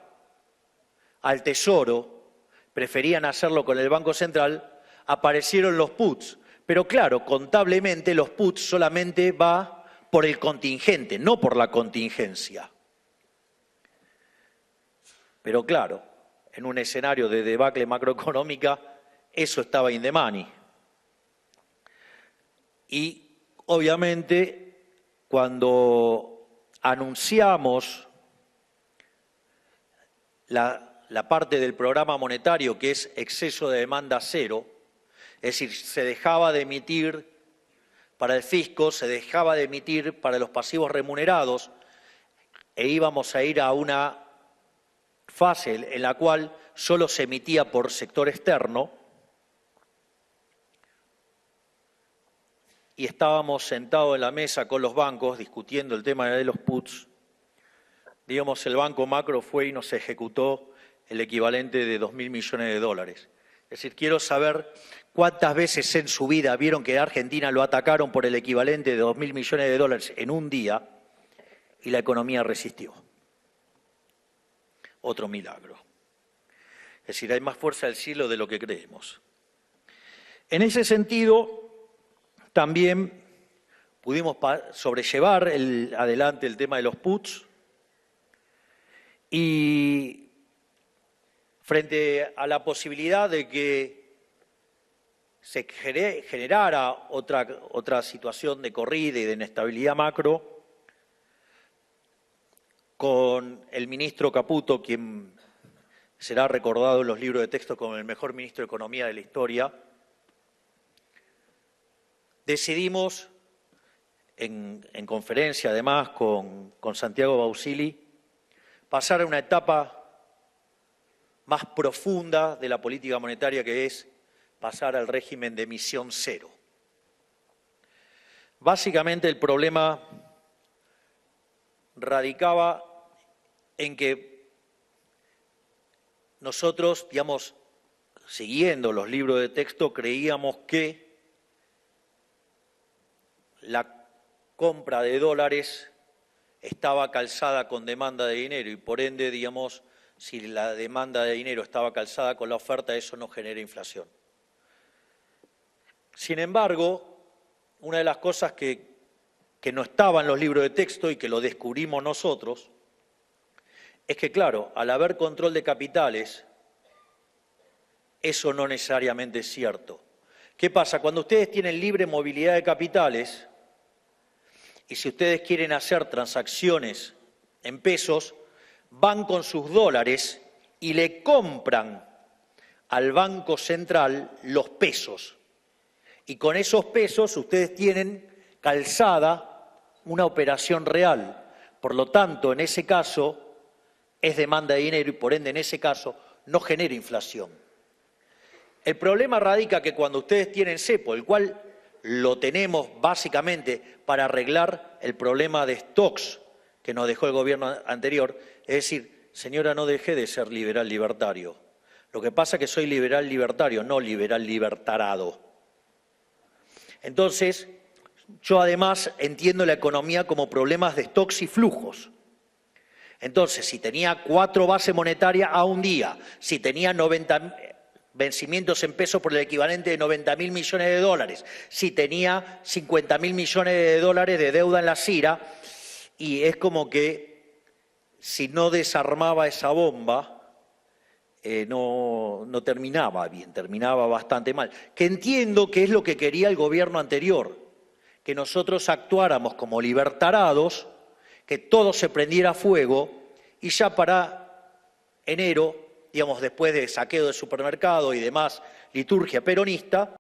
A: al Tesoro, preferían hacerlo con el Banco Central, aparecieron los puts. Pero claro, contablemente los puts solamente va por el contingente, no por la contingencia. Pero claro, en un escenario de debacle macroeconómica, eso estaba in the money. Y obviamente, cuando anunciamos la parte del programa monetario que es exceso de demanda cero, es decir, se dejaba de emitir para el fisco, se dejaba de emitir para los pasivos remunerados e íbamos a ir a una fase en la cual solo se emitía por sector externo y estábamos sentados en la mesa con los bancos discutiendo el tema de los puts. Digamos, el Banco Macro fue y nos ejecutó el equivalente de 2.000 millones de dólares. Es decir, quiero saber cuántas veces en su vida vieron que a Argentina lo atacaron por el equivalente de 2.000 millones de dólares en un día y la economía resistió. Otro milagro. Es decir, hay más fuerza del cielo de lo que creemos. En ese sentido, también pudimos sobrellevar adelante el tema de los puts y frente a la posibilidad de que se generara otra situación de corrida y de inestabilidad macro, con el ministro Caputo, quien será recordado en los libros de texto como el mejor ministro de Economía de la historia, decidimos, en conferencia además con Santiago Bausili, pasar a una etapa más profunda de la política monetaria, que es pasar al régimen de emisión cero. Básicamente el problema radicaba en que nosotros, digamos, siguiendo los libros de texto, creíamos que la compra de dólares estaba calzada con demanda de dinero y por ende, digamos, si la demanda de dinero estaba calzada con la oferta, eso no genera inflación. Sin embargo, una de las cosas que no estaba en los libros de texto y que lo descubrimos nosotros, es que, claro, al haber control de capitales, eso no necesariamente es cierto. ¿Qué pasa? Cuando ustedes tienen libre movilidad de capitales, y si ustedes quieren hacer transacciones en pesos, van con sus dólares y le compran al Banco Central los pesos. Y con esos pesos ustedes tienen calzada una operación real. Por lo tanto, en ese caso, es demanda de dinero y por ende, en ese caso, no genera inflación. El problema radica que cuando ustedes tienen cepo, el cual lo tenemos básicamente para arreglar el problema de stocks que nos dejó el gobierno anterior, es decir, señora, no deje de ser liberal libertario. Lo que pasa es que soy liberal libertario, no liberal libertarado. Entonces, yo además entiendo la economía como problemas de stocks y flujos. Entonces, si tenía 4 bases monetarias a un día, si tenía 90 vencimientos en pesos por el equivalente de 90.000 millones de dólares, si tenía 50.000 millones de dólares de deuda en la CIRA, y es como que si no desarmaba esa bomba, no terminaba bien, terminaba bastante mal. Que entiendo que es lo que quería el gobierno anterior, que nosotros actuáramos como libertarados, que todo se prendiera fuego y ya para enero, digamos, después de saqueo de supermercado y demás liturgia peronista,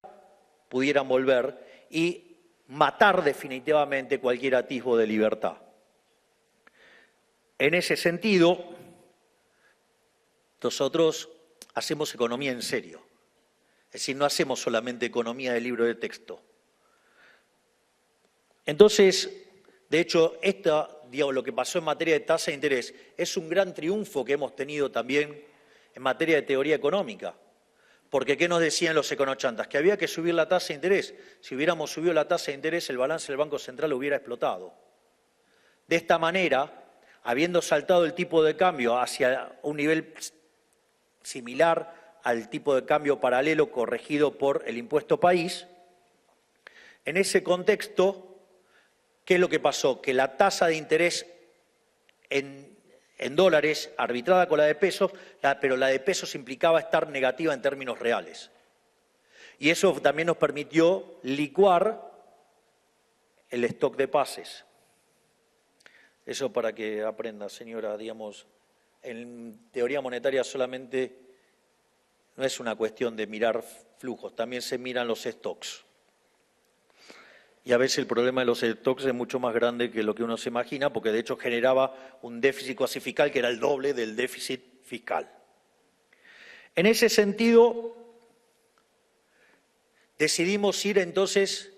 A: pudieran volver y matar definitivamente cualquier atisbo de libertad. En ese sentido, nosotros hacemos economía en serio. Es decir, no hacemos solamente economía de libro de texto. Entonces, de hecho, digamos, lo que pasó en materia de tasa de interés es un gran triunfo que hemos tenido también en materia de teoría económica. Porque, ¿qué nos decían los econochantas? Que había que subir la tasa de interés. Si hubiéramos subido la tasa de interés, el balance del Banco Central hubiera explotado. De esta manera, habiendo saltado el tipo de cambio hacia un nivel similar al tipo de cambio paralelo corregido por el impuesto país, en ese contexto, ¿qué es lo que pasó? Que la tasa de interés en en dólares, arbitrada con la de pesos, pero la de pesos implicaba estar negativa en términos reales. Y eso también nos permitió licuar el stock de pases. Eso para que aprenda, señora, digamos, en teoría monetaria solamente no es una cuestión de mirar flujos, también se miran los stocks. Y a veces el problema de los stocks es mucho más grande que lo que uno se imagina, porque de hecho generaba un déficit cuasi fiscal que era el doble del déficit fiscal. En ese sentido, decidimos ir entonces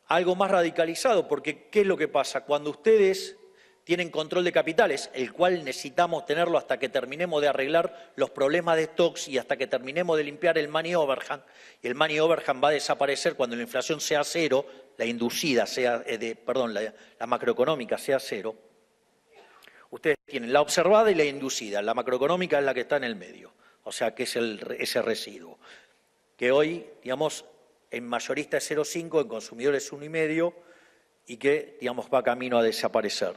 A: a algo más radicalizado, porque ¿qué es lo que pasa? Cuando ustedes tienen control de capitales, el cual necesitamos tenerlo hasta que terminemos de arreglar los problemas de stocks y hasta que terminemos de limpiar el money overhang, y el money overhang va a desaparecer cuando la inflación sea cero, la inducida sea, la macroeconómica sea cero. Ustedes tienen la observada y la inducida, la macroeconómica es la que está en el medio, o sea que es ese residuo, que hoy, digamos, en mayorista es 0,5, en consumidor es 1,5 y que, digamos, va camino a desaparecer.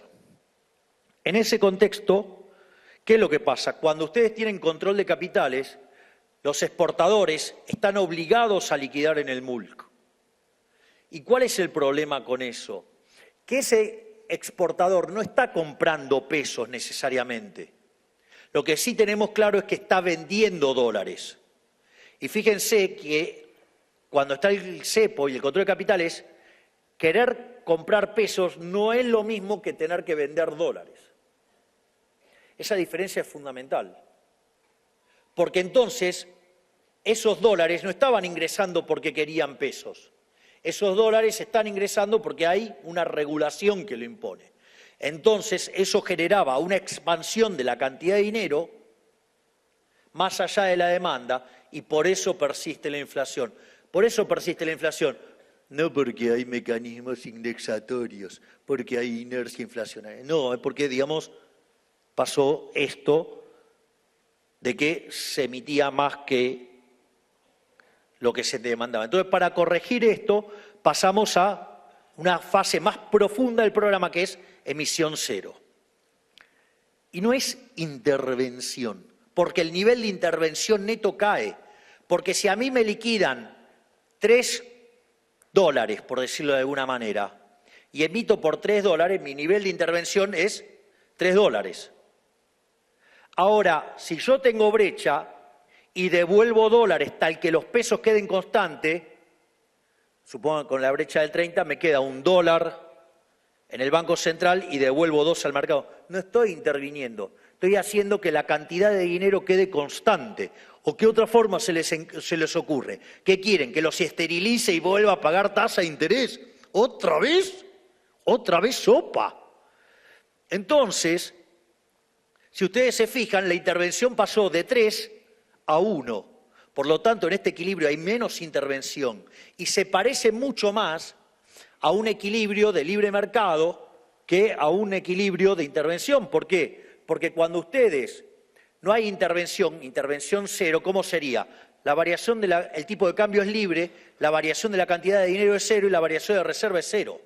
A: En ese contexto, ¿qué es lo que pasa? Cuando ustedes tienen control de capitales, los exportadores están obligados a liquidar en el MULC. ¿Y cuál es el problema con eso? Que ese exportador no está comprando pesos necesariamente. Lo que sí tenemos claro es que está vendiendo dólares. Y fíjense que cuando está el cepo y el control de capitales, querer comprar pesos no es lo mismo que tener que vender dólares. Esa diferencia es fundamental, porque entonces esos dólares no estaban ingresando porque querían pesos, esos dólares están ingresando porque hay una regulación que lo impone. Entonces eso generaba una expansión de la cantidad de dinero más allá de la demanda y por eso persiste la inflación. Por eso persiste la inflación, no porque hay mecanismos indexatorios, porque hay inercia inflacionaria, no, es porque, digamos, pasó esto de que se emitía más que lo que se demandaba. Entonces, para corregir esto, pasamos a una fase más profunda del programa, que es emisión cero. Y no es intervención, porque el nivel de intervención neto cae. Porque si a mí me liquidan $3, por decirlo de alguna manera, y emito por $3, mi nivel de intervención es $3. Ahora, si yo tengo brecha y devuelvo dólares tal que los pesos queden constantes, supongo que con la brecha del 30 me queda $1 en el Banco Central y devuelvo 2 al mercado. No estoy interviniendo, estoy haciendo que la cantidad de dinero quede constante. ¿O qué otra forma se les ocurre? ¿Qué quieren? ¿Que los esterilice y vuelva a pagar tasa de interés? ¿Otra vez? ¿Otra vez sopa? Entonces, si ustedes se fijan, la intervención pasó de 3 a 1. Por lo tanto, en este equilibrio hay menos intervención y se parece mucho más a un equilibrio de libre mercado que a un equilibrio de intervención. ¿Por qué? Porque cuando ustedes no hay intervención cero, ¿cómo sería? La variación del tipo de cambio es libre, la variación de la cantidad de dinero es cero y la variación de reserva es cero.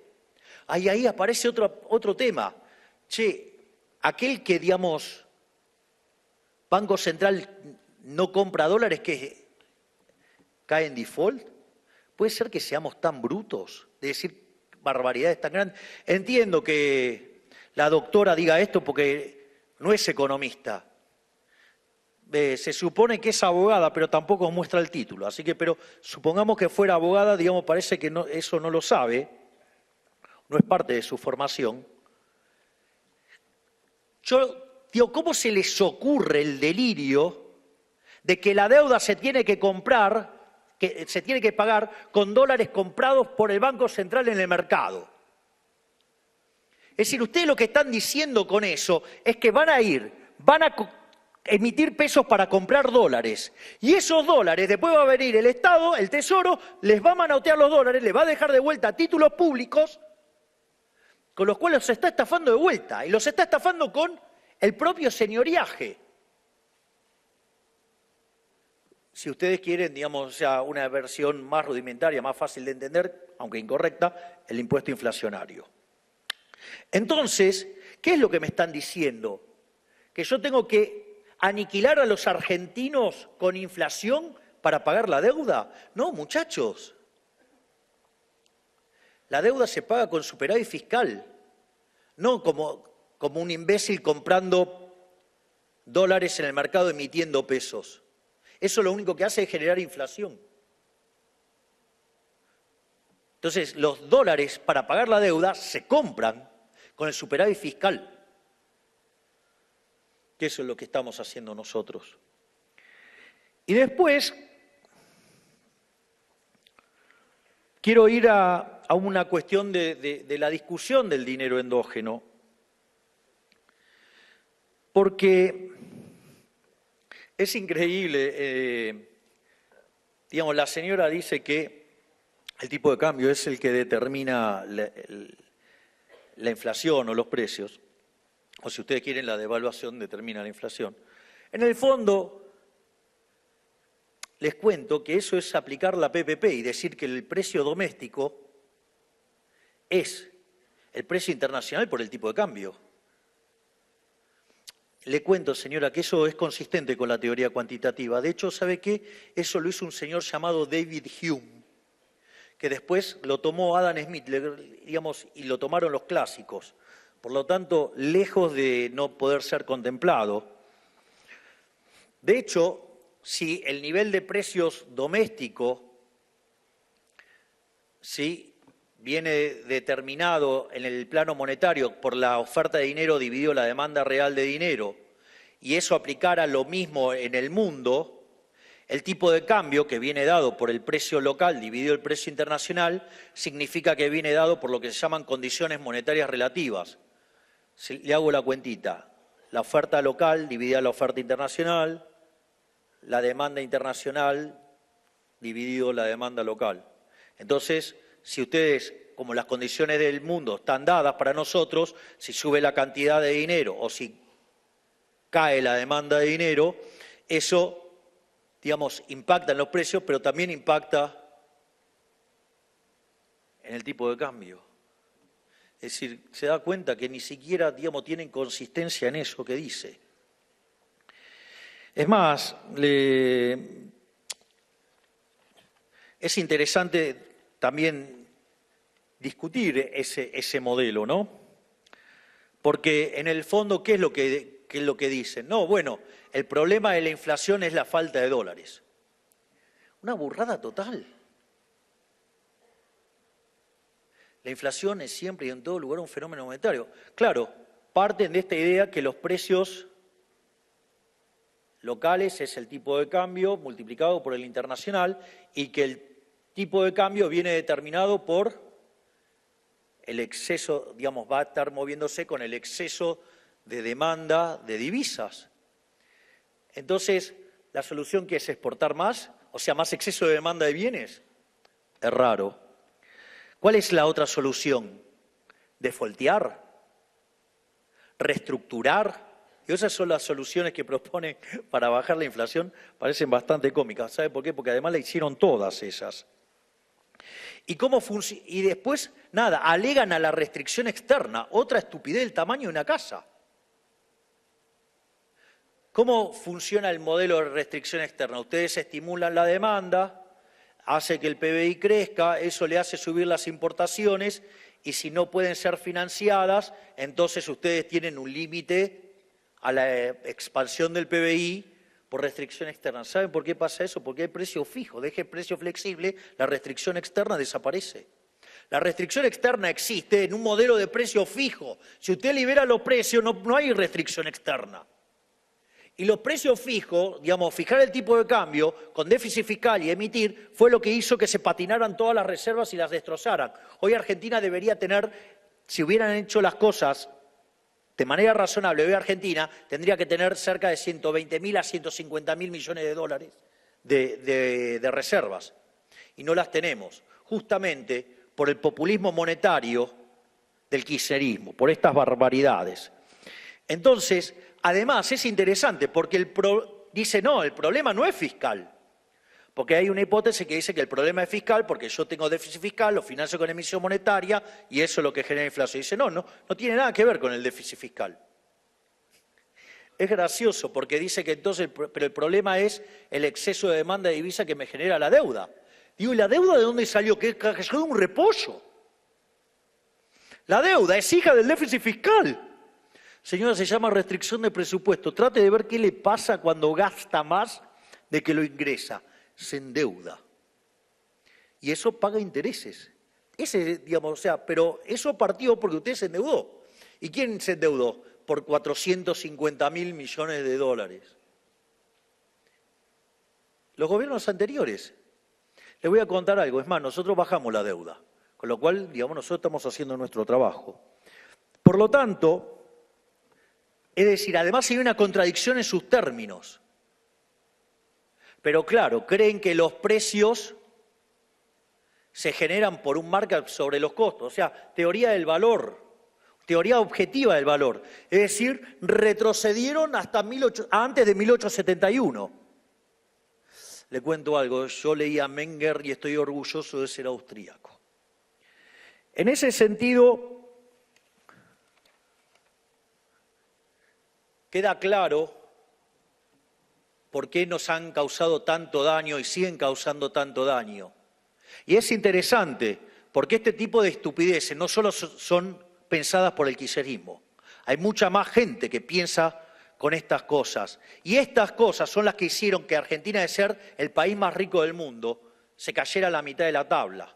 A: Ahí aparece otro tema. Che, aquel que, digamos, Banco Central no compra dólares, que cae en default. ¿Puede ser que seamos tan brutos de decir barbaridades tan grandes? Entiendo que la doctora diga esto porque no es economista. Se supone que es abogada, pero tampoco muestra el título. Así que, pero supongamos que fuera abogada, digamos, parece que no, eso no lo sabe, no es parte de su formación. Yo digo, ¿cómo se les ocurre el delirio de que la deuda se tiene que comprar, que se tiene que pagar con dólares comprados por el Banco Central en el mercado? Es decir, ustedes lo que están diciendo con eso es que van a emitir pesos para comprar dólares. Y esos dólares, después va a venir el Estado, el Tesoro, les va a manotear los dólares, les va a dejar de vuelta títulos públicos, con los cuales los está estafando de vuelta. Y los está estafando con el propio señoriaje. Si ustedes quieren, digamos, o sea, una versión más rudimentaria, más fácil de entender, aunque incorrecta, el impuesto inflacionario. Entonces, ¿qué es lo que me están diciendo? ¿Que yo tengo que aniquilar a los argentinos con inflación para pagar la deuda? No, muchachos. La deuda se paga con superávit fiscal, no como un imbécil comprando dólares en el mercado emitiendo pesos. Eso lo único que hace es generar inflación. Entonces, los dólares para pagar la deuda se compran con el superávit fiscal, que eso es lo que estamos haciendo nosotros. Y después, quiero ir a una cuestión de la discusión del dinero endógeno, porque es increíble, digamos, la señora dice que el tipo de cambio es el que determina la inflación o los precios, o si ustedes quieren la devaluación determina la inflación. En el fondo, les cuento que eso es aplicar la PPP y decir que el precio doméstico es el precio internacional por el tipo de cambio. Le cuento, señora, que eso es consistente con la teoría cuantitativa. De hecho, ¿sabe qué? Eso lo hizo un señor llamado David Hume, que después lo tomó Adam Smith, digamos, y lo tomaron los clásicos. Por lo tanto, lejos de no poder ser contemplado. De hecho, si el nivel de precios doméstico viene determinado en el plano monetario por la oferta de dinero dividido la demanda real de dinero, y eso aplicara lo mismo en el mundo, el tipo de cambio que viene dado por el precio local dividido el precio internacional significa que viene dado por lo que se llaman condiciones monetarias relativas. Le hago la cuentita. La oferta local dividida la oferta internacional, la demanda internacional dividido la demanda local. Entonces, si ustedes, como las condiciones del mundo están dadas para nosotros, si sube la cantidad de dinero o si cae la demanda de dinero, eso, digamos, impacta en los precios, pero también impacta en el tipo de cambio. Es decir, se da cuenta que ni siquiera, digamos, tienen consistencia en eso que dice. Es más, es interesante también discutir ese modelo, ¿no? Porque en el fondo, ¿qué es lo que dicen? No, bueno, el problema de la inflación es la falta de dólares. Una burrada total. La inflación es siempre y en todo lugar un fenómeno monetario. Claro, parten de esta idea que los precios locales es el tipo de cambio multiplicado por el internacional y que el tipo de cambio viene determinado por el exceso, digamos, va a estar moviéndose con el exceso de demanda de divisas. Entonces, ¿la solución qué es? ¿Exportar más? O sea, ¿más exceso de demanda de bienes? Es raro. ¿Cuál es la otra solución? ¿Defoltear? ¿Reestructurar? Y esas son las soluciones que proponen para bajar la inflación, parecen bastante cómicas. ¿Sabe por qué? Porque además la hicieron todas esas. Y después, nada, alegan a la restricción externa, otra estupidez del tamaño de una casa. ¿Cómo funciona el modelo de restricción externa? Ustedes estimulan la demanda, hace que el PBI crezca, eso le hace subir las importaciones y si no pueden ser financiadas, entonces ustedes tienen un límite a la expansión del PBI por restricción externa. ¿Saben por qué pasa eso? Porque hay precio fijo. Deje el precio flexible, la restricción externa desaparece. La restricción externa existe en un modelo de precio fijo. Si usted libera los precios, no hay restricción externa. Y los precios fijos, digamos, fijar el tipo de cambio con déficit fiscal y emitir, fue lo que hizo que se patinaran todas las reservas y las destrozaran. Hoy Argentina debería tener, si hubieran hecho las cosas de manera razonable, hoy Argentina tendría que tener cerca de 120.000 a 150.000 millones de dólares de reservas. Y no las tenemos, justamente por el populismo monetario del kirchnerismo, por estas barbaridades. Entonces, además es interesante porque dice, no, el problema no es fiscal. Porque hay una hipótesis que dice que el problema es fiscal porque yo tengo déficit fiscal, lo financio con emisión monetaria y eso es lo que genera inflación. Dice, no tiene nada que ver con el déficit fiscal. es gracioso porque dice que entonces, pero el problema es el exceso de demanda de divisa que me genera la deuda. Digo, ¿y la deuda de dónde salió? Que cayó de un repollo. La deuda es hija del déficit fiscal. Señora, se llama restricción de presupuesto. Trate de ver qué le pasa cuando gasta más de que lo ingresa. Se endeuda. Y eso paga intereses. Ese, digamos, o sea, pero eso partió porque usted se endeudó. ¿Y quién se endeudó? Por 450.000 millones de dólares. Los gobiernos anteriores. Les voy a contar algo. Es más, nosotros bajamos la deuda. Con lo cual, digamos, nosotros estamos haciendo nuestro trabajo. Por lo tanto, es decir, además hay una contradicción en sus términos. Pero claro, creen que los precios se generan por un markup sobre los costos. O sea, teoría del valor, teoría objetiva del valor. Es decir, retrocedieron hasta antes de 1871. Le cuento algo, yo leí a Menger y estoy orgulloso de ser austríaco. En ese sentido, queda claro por qué nos han causado tanto daño y siguen causando tanto daño. Y es interesante, porque este tipo de estupideces no solo son pensadas por el kirchnerismo, hay mucha más gente que piensa con estas cosas. Y estas cosas son las que hicieron que Argentina, de ser el país más rico del mundo, se cayera a la mitad de la tabla.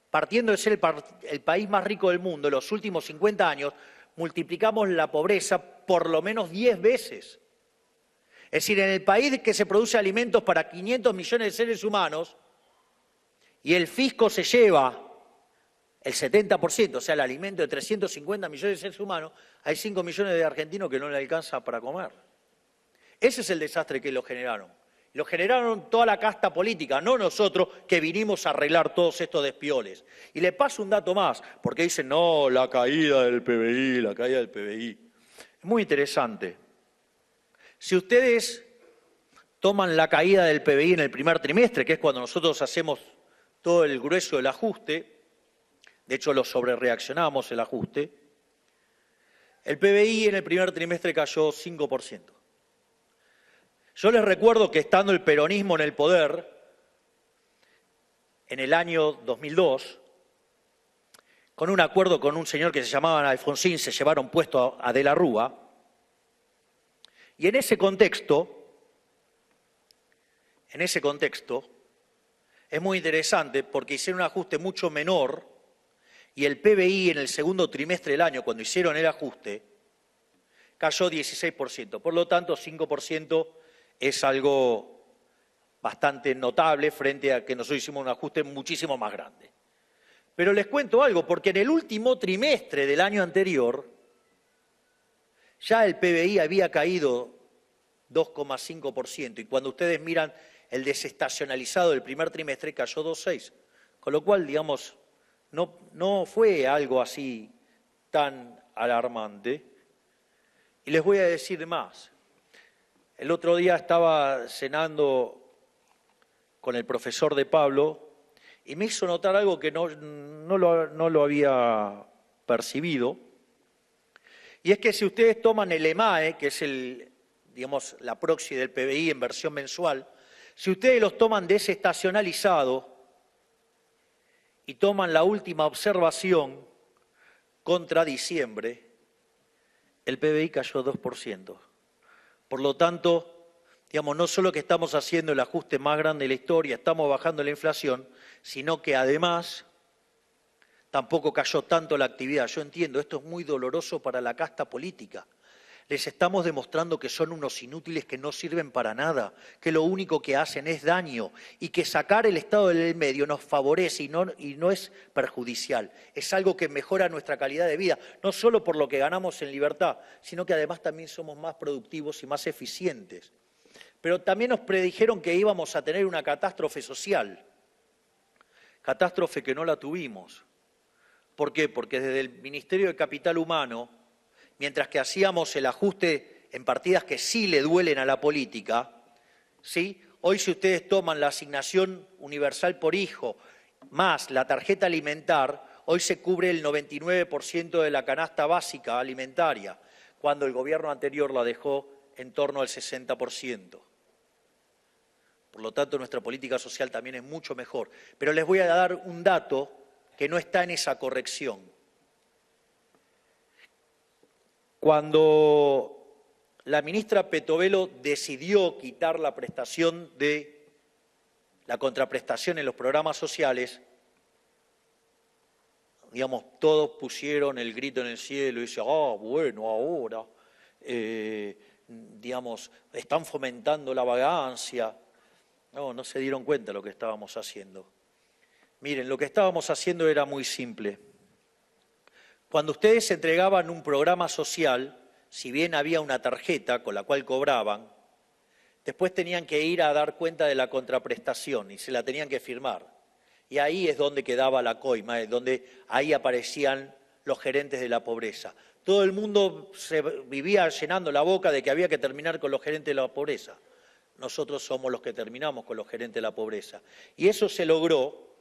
A: Partiendo de ser el país más rico del mundo, en los últimos 50 años, multiplicamos la pobreza por lo menos 10 veces. Es decir, en el país que se produce alimentos para 500 millones de seres humanos y el fisco se lleva el 70%, o sea, el alimento de 350 millones de seres humanos, hay 5 millones de argentinos que no le alcanza para comer. Ese es el desastre que lo generaron. Lo generaron toda la casta política, no nosotros que vinimos a arreglar todos estos despioles. Y le paso un dato más, porque dicen, no, la caída del PBI, la caída del PBI. Es muy interesante. Si ustedes toman la caída del PBI en el primer trimestre, que es cuando nosotros hacemos todo el grueso del ajuste, de hecho lo sobrereaccionamos el ajuste, el PBI en el primer trimestre cayó 5%. Yo les recuerdo que estando el peronismo en el poder, en el año 2002, con un acuerdo con un señor que se llamaba Alfonsín, se llevaron puesto a De la Rúa, y en ese contexto, es muy interesante porque hicieron un ajuste mucho menor y el PBI en el segundo trimestre del año, cuando hicieron el ajuste, cayó 16%. Por lo tanto, 5% es algo bastante notable frente a que nosotros hicimos un ajuste muchísimo más grande. Pero les cuento algo, porque en el último trimestre del año anterior, ya el PBI había caído 2,5% y cuando ustedes miran el desestacionalizado del primer trimestre cayó 2,6%. Con lo cual, digamos, no fue algo así tan alarmante. Y les voy a decir más. El otro día estaba cenando con el profesor de Pablo y me hizo notar algo que no lo había percibido. Y es que si ustedes toman el EMAE, que es la proxy del PBI en versión mensual, si ustedes los toman desestacionalizado y toman la última observación contra diciembre, el PBI cayó 2%. Por lo tanto, digamos, no solo que estamos haciendo el ajuste más grande de la historia, estamos bajando la inflación, sino que además tampoco cayó tanto la actividad. Yo entiendo, esto es muy doloroso para la casta política. Les estamos demostrando que son unos inútiles que no sirven para nada, que lo único que hacen es daño y que sacar el Estado del medio nos favorece y no es perjudicial. Es algo que mejora nuestra calidad de vida, no solo por lo que ganamos en libertad, sino que además también somos más productivos y más eficientes. Pero también nos predijeron que íbamos a tener una catástrofe social, catástrofe que no la tuvimos. ¿Por qué? Porque desde el Ministerio de Capital Humano, mientras que hacíamos el ajuste en partidas que sí le duelen a la política, ¿sí? Hoy si ustedes toman la asignación universal por hijo más la tarjeta alimentar, hoy se cubre el 99% de la canasta básica alimentaria. cuando el gobierno anterior la dejó en torno al 60%. Por lo tanto, nuestra política social también es mucho mejor. Pero les voy a dar un dato que no está en esa corrección. Cuando la ministra Petovelo decidió quitar la prestación de la contraprestación en los programas sociales, digamos, todos pusieron el grito en el cielo y decían, bueno, ahora, digamos, están fomentando la vagancia. No se dieron cuenta de lo que estábamos haciendo. Miren, lo que estábamos haciendo era muy simple. Cuando ustedes entregaban un programa social, si bien había una tarjeta con la cual cobraban, después tenían que ir a dar cuenta de la contraprestación y se la tenían que firmar. Y ahí es donde quedaba la coima, es donde ahí aparecían los gerentes de la pobreza. Todo el mundo se vivía llenando la boca de que había que terminar con los gerentes de la pobreza. Nosotros somos los que terminamos con los gerentes de la pobreza. Y eso se logró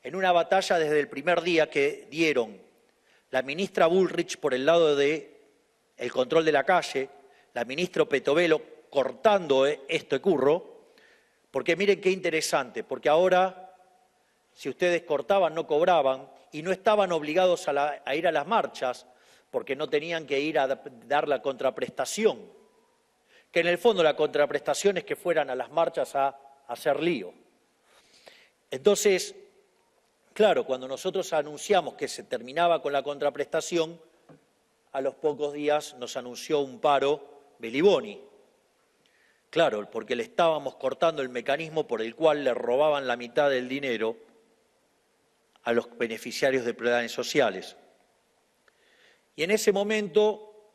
A: en una batalla desde el primer día que dieron la ministra Bullrich por el lado del control de la calle, la ministra Petovelo cortando este curro, porque miren qué interesante, porque ahora, si ustedes cortaban, no cobraban y no estaban obligados a ir a las marchas, porque no tenían que ir a dar la contraprestación, que en el fondo la contraprestación es que fueran a las marchas a hacer lío. Entonces, claro, cuando nosotros anunciamos que se terminaba con la contraprestación, a los pocos días nos anunció un paro Beliboni. Claro, porque le estábamos cortando el mecanismo por el cual le robaban la mitad del dinero a los beneficiarios de planes sociales. Y en ese momento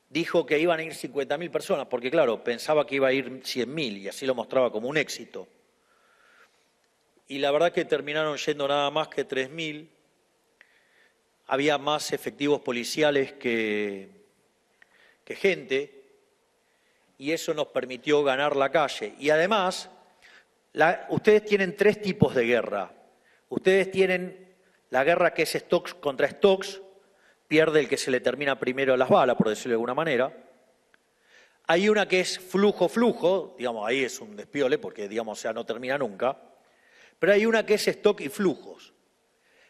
A: dijo que iban a ir 50.000 personas, porque claro, pensaba que iba a ir 100.000 y así lo mostraba como un éxito. Y la verdad que terminaron yendo nada más que 3.000. Había más efectivos policiales que gente, y eso nos permitió ganar la calle. Y además, ustedes tienen tres tipos de guerra. Ustedes tienen la guerra que es stocks contra stocks, pierde el que se le termina primero las balas, por decirlo de alguna manera. Hay una que es flujo, digamos, ahí es un despiole porque, digamos, o sea, no termina nunca. Pero hay una que es stock y flujos.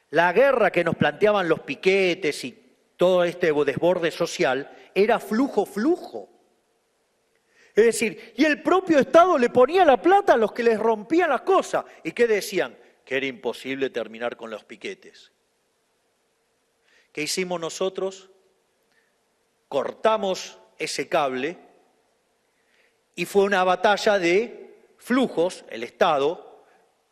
A: La guerra que nos planteaban los piquetes y todo este desborde social era flujo. Es decir, y el propio Estado le ponía la plata a los que les rompían las cosas. ¿Y qué decían? Que era imposible terminar con los piquetes. ¿Qué hicimos nosotros? Cortamos ese cable y fue una batalla de flujos, el Estado,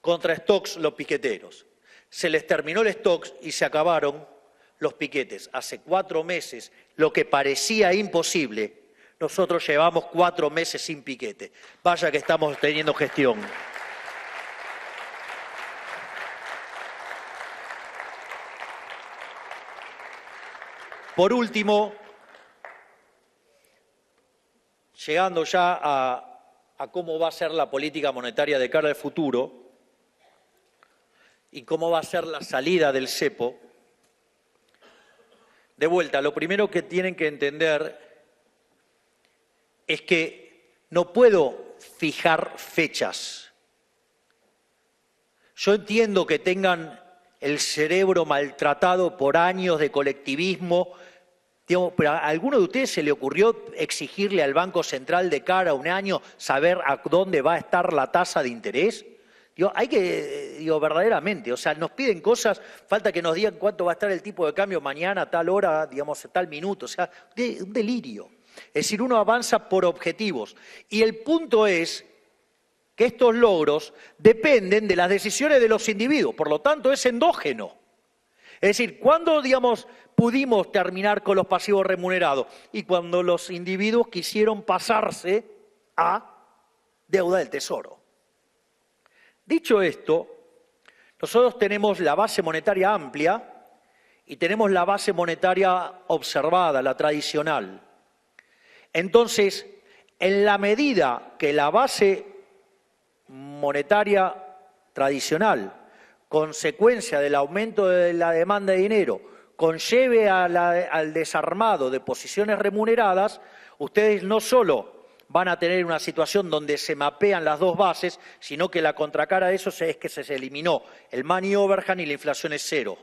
A: contra stocks, los piqueteros. Se les terminó el stocks y se acabaron los piquetes. Hace 4 meses, lo que parecía imposible, nosotros llevamos 4 meses sin piquete. Vaya que estamos teniendo gestión. Por último, llegando ya a cómo va a ser la política monetaria de cara al futuro y cómo va a ser la salida del cepo, de vuelta, lo primero que tienen que entender es que no puedo fijar fechas. Yo entiendo que tengan el cerebro maltratado por años de colectivismo, digamos, pero ¿a alguno de ustedes se le ocurrió exigirle al Banco Central de cara a un año saber a dónde va a estar la tasa de interés? Hay que, verdaderamente, o sea, nos piden cosas, falta que nos digan cuánto va a estar el tipo de cambio mañana, a tal hora, digamos, a tal minuto, o sea, un delirio. Es decir, uno avanza por objetivos. Y el punto es que estos logros dependen de las decisiones de los individuos, por lo tanto es endógeno. Es decir, ¿cuándo, pudimos terminar con los pasivos remunerados? Y cuando los individuos quisieron pasarse a deuda del Tesoro. Dicho esto, nosotros tenemos la base monetaria amplia y tenemos la base monetaria observada, la tradicional. Entonces, en la medida que la base monetaria tradicional, consecuencia del aumento de la demanda de dinero, conlleve al desarmado de posiciones remuneradas, ustedes no solo van a tener una situación donde se mapean las dos bases, sino que la contracara de eso es que se eliminó el money overhang y la inflación es cero.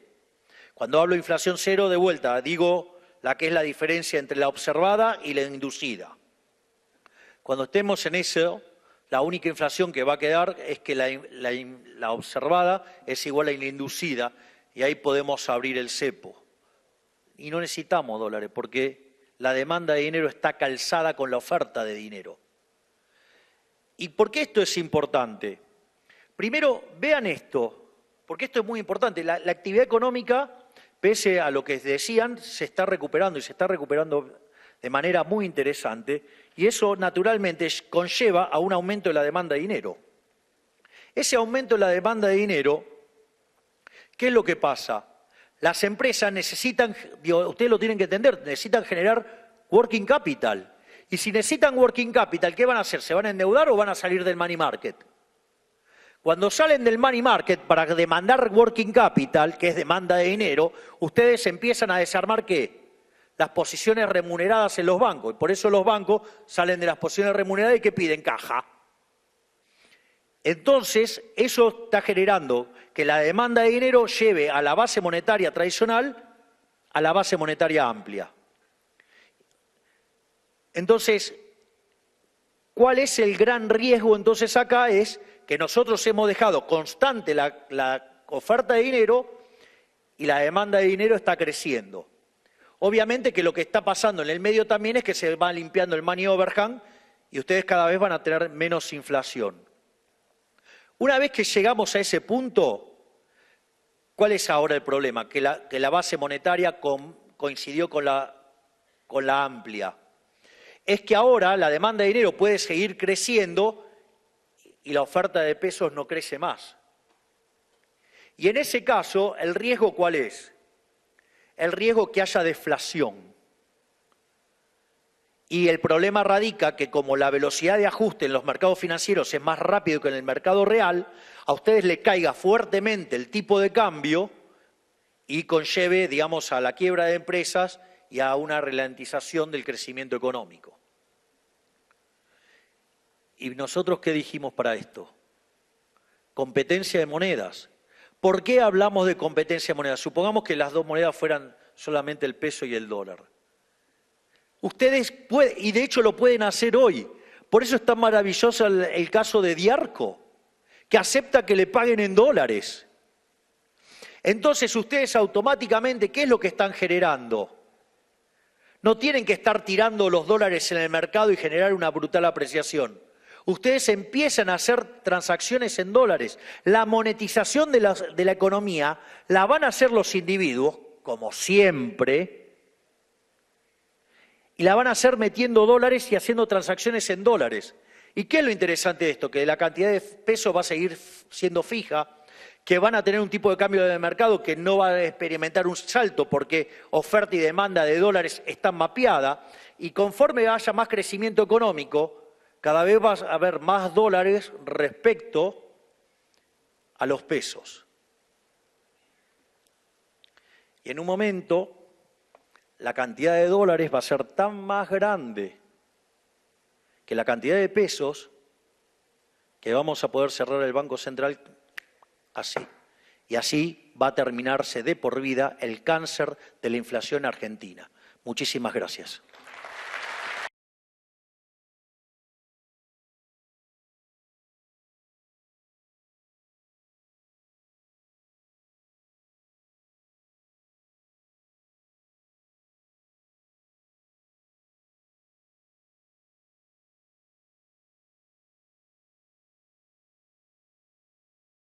A: Cuando hablo de inflación cero, de vuelta, digo la que es la diferencia entre la observada y la inducida. Cuando estemos en eso, la única inflación que va a quedar es que la observada es igual a la inducida y ahí podemos abrir el cepo. Y no necesitamos dólares porque la demanda de dinero está calzada con la oferta de dinero. ¿Y por qué esto es importante? Primero, vean esto, porque esto es muy importante. La actividad económica, pese a lo que decían, se está recuperando y se está recuperando de manera muy interesante y eso naturalmente conlleva a un aumento de la demanda de dinero. Ese aumento de la demanda de dinero, ¿qué es lo que pasa? Las empresas necesitan, ustedes lo tienen que entender, necesitan generar working capital. Y si necesitan working capital, ¿qué van a hacer? ¿Se van a endeudar o van a salir del money market? Cuando salen del money market para demandar working capital, que es demanda de dinero, ustedes empiezan a desarmar ¿qué? Las posiciones remuneradas en los bancos. Y por eso los bancos salen de las posiciones remuneradas y ¿qué piden? Caja. Entonces, eso está generando que la demanda de dinero lleve a la base monetaria tradicional a la base monetaria amplia. Entonces, ¿cuál es el gran riesgo entonces acá? Es que nosotros hemos dejado constante la oferta de dinero y la demanda de dinero está creciendo. Obviamente que lo que está pasando en el medio también es que se va limpiando el money overhang y ustedes cada vez van a tener menos inflación. Una vez que llegamos a ese punto, ¿cuál es ahora el problema? Que la base monetaria coincidió con la amplia. Es que ahora la demanda de dinero puede seguir creciendo y la oferta de pesos no crece más. Y en ese caso, ¿el riesgo cuál es? El riesgo que haya deflación. Y el problema radica que como la velocidad de ajuste en los mercados financieros es más rápido que en el mercado real, a ustedes les caiga fuertemente el tipo de cambio y conlleve, digamos, a la quiebra de empresas y a una ralentización del crecimiento económico. ¿Y nosotros qué dijimos para esto? Competencia de monedas. ¿Por qué hablamos de competencia de monedas? Supongamos que las dos monedas fueran solamente el peso y el dólar. Ustedes pueden, y de hecho lo pueden hacer hoy. Por eso es tan maravilloso el caso de Diarco, que acepta que le paguen en dólares. Entonces ustedes automáticamente, ¿qué es lo que están generando? No tienen que estar tirando los dólares en el mercado y generar una brutal apreciación. Ustedes empiezan a hacer transacciones en dólares. La monetización de la economía la van a hacer los individuos, como siempre, y la van a hacer metiendo dólares y haciendo transacciones en dólares. ¿Y qué es lo interesante de esto? Que la cantidad de pesos va a seguir siendo fija, que van a tener un tipo de cambio de mercado que no va a experimentar un salto porque oferta y demanda de dólares están mapeadas y conforme haya más crecimiento económico, cada vez va a haber más dólares respecto a los pesos. Y en un momento la cantidad de dólares va a ser tan más grande que la cantidad de pesos que vamos a poder cerrar el Banco Central así. Y así va a terminarse de por vida el cáncer de la inflación argentina. Muchísimas gracias.